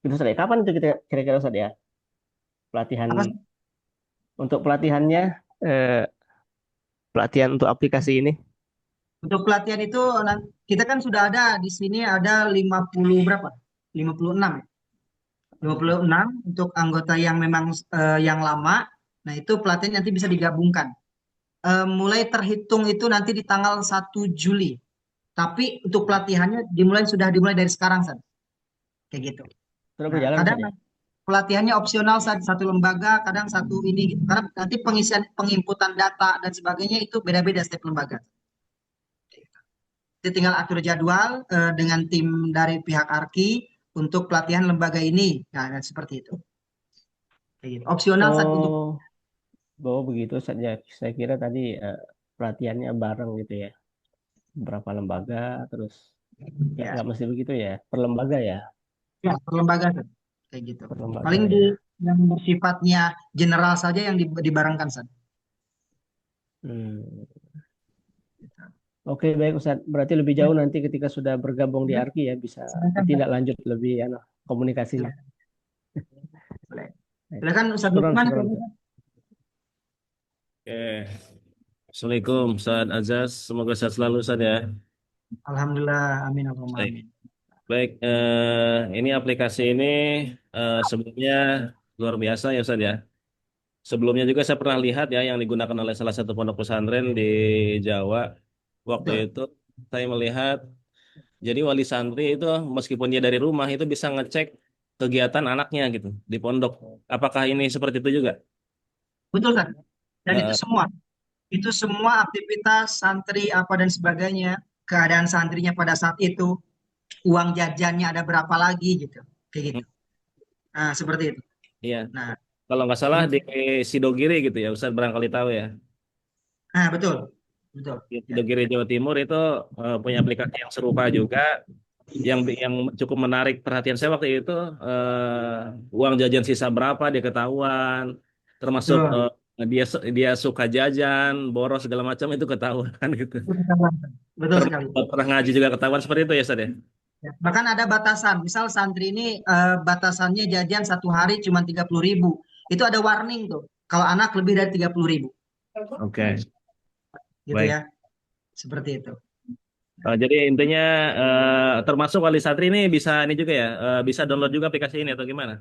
Itu Ustaz, kapan itu kita kira-kira Ustaz ya? Pelatihan untuk pelatihannya, pelatihan untuk aplikasi ini? Untuk pelatihan itu kita kan sudah ada di sini ada 50 berapa? 56. 56 untuk anggota yang memang yang lama. Nah, itu pelatihan nanti bisa digabungkan. Mulai terhitung itu nanti di tanggal 1 Juli. Tapi untuk pelatihannya sudah dimulai dari sekarang, San. Kayak gitu. Sudah berjalan, kadang ya? pelatihannya opsional satu lembaga, kadang satu ini gitu. Karena nanti penginputan data dan sebagainya itu beda-beda setiap lembaga. Jadi tinggal atur jadwal dengan tim dari pihak Arki untuk pelatihan lembaga ini. Nah, seperti itu. Kayak gitu. Opsional saat untuk begitu saja. Saya kira tadi pelatihannya bareng gitu ya. berapa lembaga, terus Ya. nggak mesti begitu ya, per lembaga ya, Ya, per lembaga San. Kayak gitu. per lembaga Paling ya. di yang bersifatnya general saja yang dibarengkan San. Oke, baik Ustadz. Berarti lebih jauh nanti ketika sudah bergabung di ARKI ya bisa tindak lanjut lebih komunikasinya. Silakan Ustadz Syukuran, Lukman. syukuran. Oke. Assalamualaikum Ustaz Azaz. Semoga sehat selalu Ustaz ya. Alhamdulillah, amin Allahumma Baik. amin. Baik, ini aplikasi ini sebelumnya luar biasa ya Ustaz ya. Sebelumnya juga saya pernah lihat ya yang digunakan oleh salah satu pondok pesantren di Jawa. Waktu itu saya melihat jadi wali santri itu meskipun dia dari rumah itu bisa ngecek kegiatan anaknya gitu di pondok. Apakah ini seperti itu juga? Betul kan? Dan Eh, itu semua aktivitas santri apa dan sebagainya, keadaan santrinya pada saat itu, uang jajannya ada berapa lagi gitu, kayak gitu. Nah, seperti itu. Iya. Nah, Kalau nggak salah di Sidogiri gitu ya, Ustaz barangkali tahu ya. betul, betul. Di Sidogiri Jawa Timur itu punya aplikasi yang serupa juga. Yang cukup menarik perhatian saya waktu itu uang jajan sisa berapa dia ketahuan, termasuk dia suka jajan, boros segala macam itu ketahuan gitu. Betul sekali. Pernah ngaji juga ketahuan seperti itu ya, Ustaz ya? Ya, bahkan ada batasan. Misal santri ini batasannya jajan satu hari cuma 30.000. Itu ada warning tuh. Kalau anak lebih dari 30.000. Oke. Gitu Baik. ya. Seperti itu. Jadi intinya termasuk wali santri ini bisa ini juga ya, bisa download juga aplikasi ini atau gimana?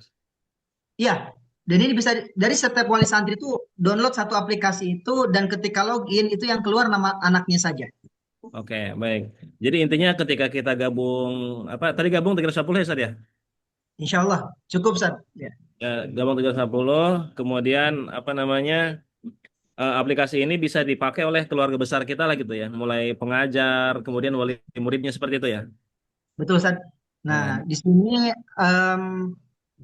Iya. Dan ini bisa dari setiap wali santri itu download satu aplikasi itu dan ketika login itu yang keluar nama anaknya saja. Oke, baik. Jadi intinya ketika kita gabung tadi gabung 350 ya Ustaz ya? Insya Allah cukup Ustaz. Ya. Gabung 350, kemudian aplikasi ini bisa dipakai oleh keluarga besar kita lah gitu ya, mulai pengajar, kemudian wali muridnya seperti itu ya. Betul Ustaz. Nah, di sini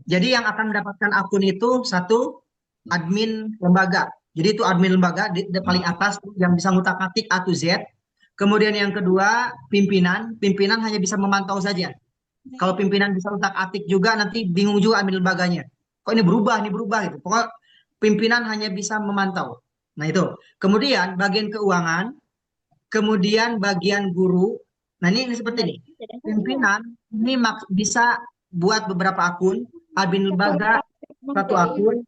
jadi yang akan mendapatkan akun itu satu admin lembaga. Jadi itu admin lembaga di paling atas yang bisa ngutak-atik A to Z. Kemudian yang kedua pimpinan hanya bisa memantau saja. Kalau pimpinan bisa utak-atik juga nanti bingung juga admin lembaganya. Kok ini berubah gitu. Pokoknya pimpinan hanya bisa memantau. Nah itu. Kemudian bagian keuangan, kemudian bagian guru. Nah ini seperti ini. Pimpinan ini bisa buat beberapa akun, admin lembaga satu akun,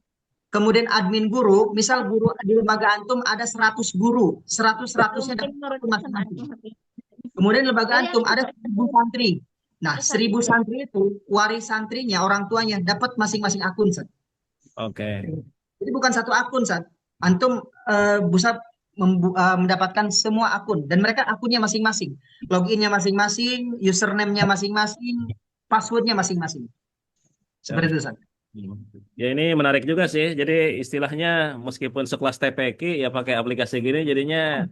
kemudian admin guru, misal guru di lembaga antum ada 100 guru, 100-100-nya dapat masing-masing. Kemudian lembaga antum ada 1.000 santri. Nah, 1.000 santri itu waris santrinya, orang tuanya dapat masing-masing akun, Sat. Oke. Jadi bukan satu akun, Sat. Antum bisa mendapatkan semua akun dan mereka akunnya masing-masing, loginnya masing-masing, username-nya masing-masing, passwordnya masing-masing. Seperti itu, Sat. Ya ini menarik juga sih. Jadi istilahnya meskipun sekelas TPQ ya pakai aplikasi gini jadinya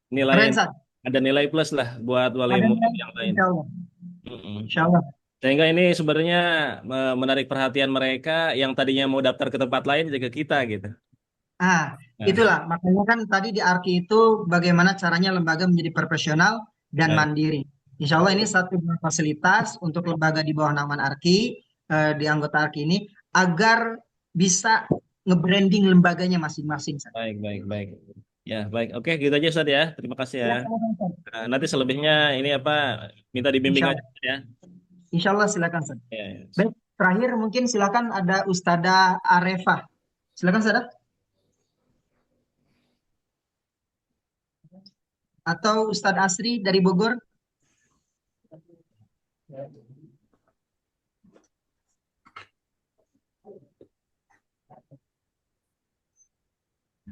nilai ada nilai plus lah buat wali murid yang lain. Insya Allah. Sehingga ini sebenarnya menarik perhatian mereka yang tadinya mau daftar ke tempat lain jadi ke kita gitu. Itulah makanya kan tadi di ARKI itu bagaimana caranya lembaga menjadi profesional dan mandiri. Insya Allah ini satu fasilitas untuk lembaga di bawah naungan ARKI, di anggota ARKI ini agar bisa nge-branding lembaganya masing-masing. Baik. Ya, baik. Oke, gitu aja Ustaz ya. Terima kasih ya. Nanti selebihnya ini minta dibimbing aja ya. Insya Allah silakan Ustaz. Ya. Baik, terakhir mungkin silakan ada Ustadzah Arefah. Silakan Ustadzah. Atau Ustadz Asri dari Bogor.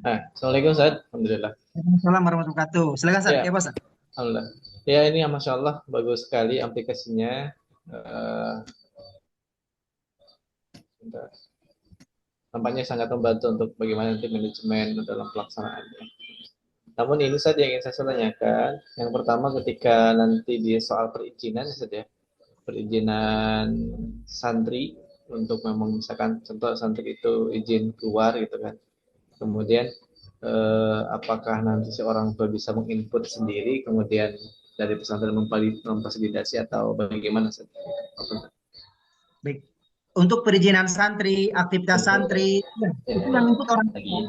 Assalamualaikum Ustaz. Alhamdulillah. Waalaikumsalam warahmatullahi wabarakatuh. Silakan Ustaz. Ya, Pak. Alhamdulillah. Ya ini Masya Allah bagus sekali aplikasinya. Nampaknya sangat membantu untuk bagaimana nanti manajemen dalam pelaksanaannya. Namun ini saja yang ingin saya tanyakan. Yang pertama ketika nanti di soal perizinan saja, perizinan santri untuk memang misalkan contoh santri itu izin keluar gitu kan. Kemudian apakah nanti seorang tua bisa menginput sendiri, kemudian dari pesantren memfasilitasi atau bagaimana Ustaz? Baik. Untuk perizinan santri, aktivitas santri, itu yang ikut orang tua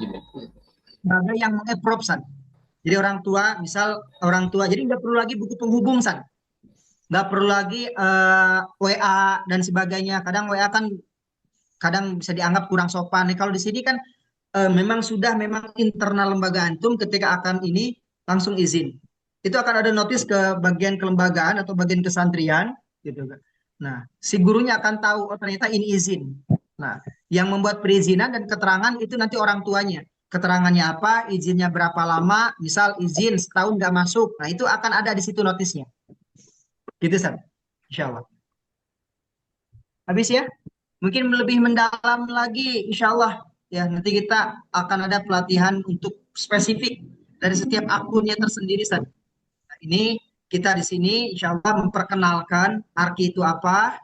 sebagai yang meng-approve, San. Jadi orang tua, misal orang tua, jadi nggak perlu lagi buku penghubung, San. Nggak perlu lagi WA dan sebagainya. Kadang WA kan kadang bisa dianggap kurang sopan. Nih, kalau di sini kan memang internal lembaga antum ketika akan ini langsung izin. Itu akan ada notis ke bagian kelembagaan atau bagian kesantrian, gitu kan. Nah, si gurunya akan tahu, oh ternyata ini izin. Nah, yang membuat perizinan dan keterangan itu nanti orang tuanya. Keterangannya apa, izinnya berapa lama, misal izin setahun nggak masuk. Nah, itu akan ada di situ notisnya. Gitu, San. Insya Allah. Habis ya? Mungkin lebih mendalam lagi, insya Allah. Ya, nanti kita akan ada pelatihan untuk spesifik dari setiap akunnya tersendiri, San. Nah, ini kita di sini insya Allah memperkenalkan arki itu apa.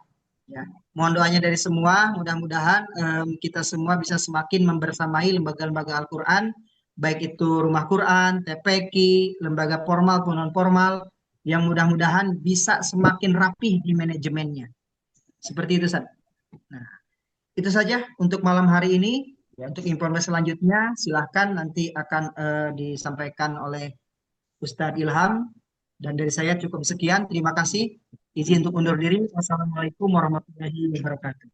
Ya, mohon doanya dari semua. Mudah-mudahan kita semua bisa semakin membersamai lembaga-lembaga Al-Quran, baik itu rumah Quran, TPQ, lembaga formal pun non formal, yang mudah-mudahan bisa semakin rapih di manajemennya. Seperti itu, San. Nah, itu saja untuk malam hari ini. Ya, untuk informasi selanjutnya silahkan nanti akan disampaikan oleh Ustadz Ilham. Dan dari saya cukup sekian. Terima kasih. Izin untuk undur diri. Wassalamualaikum warahmatullahi wabarakatuh.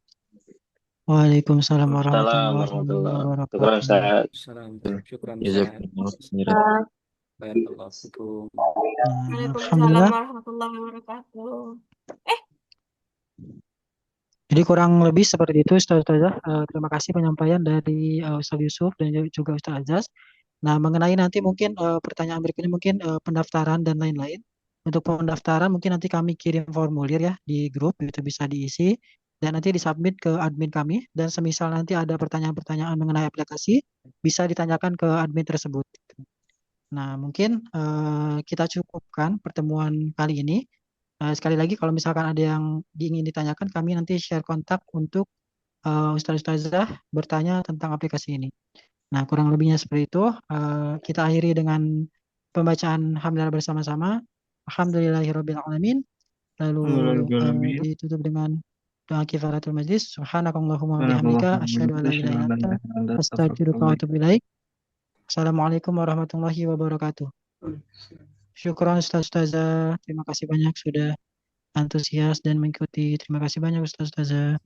Waalaikumsalam warahmatullahi Warahmatullahi wabarakatuh. wabarakatuh. Syukran Jazakumullah khairan. Barakallahu fikum. Waalaikumsalam Alhamdulillah. warahmatullahi wabarakatuh. Jadi kurang lebih seperti itu Ustaz-Ustazah. Terima kasih penyampaian dari Ustaz Yusuf dan juga Ustaz Azaz. Nah, mengenai nanti mungkin pertanyaan berikutnya mungkin pendaftaran dan lain-lain. Untuk pendaftaran mungkin nanti kami kirim formulir ya di grup, itu bisa diisi dan nanti disubmit ke admin kami. Dan semisal nanti ada pertanyaan-pertanyaan mengenai aplikasi, bisa ditanyakan ke admin tersebut. Nah, mungkin kita cukupkan pertemuan kali ini. Sekali lagi kalau misalkan ada yang ingin ditanyakan, kami nanti share kontak untuk Ustaz-Ustazah bertanya tentang aplikasi ini. Nah, kurang lebihnya seperti itu. Kita akhiri dengan pembacaan hamdalah bersama-sama. Alhamdulillahirabbil alamin. Lalu ditutup dengan doa kifaratul majlis. Subhanakallahumma wa bihamdika asyhadu an la ilaha illa anta astaghfiruka wa atubu ilaik. Assalamualaikum warahmatullahi wabarakatuh. Syukran Ustaz-Ustazah. Terima kasih banyak sudah antusias dan mengikuti. Terima kasih banyak Ustaz-Ustazah.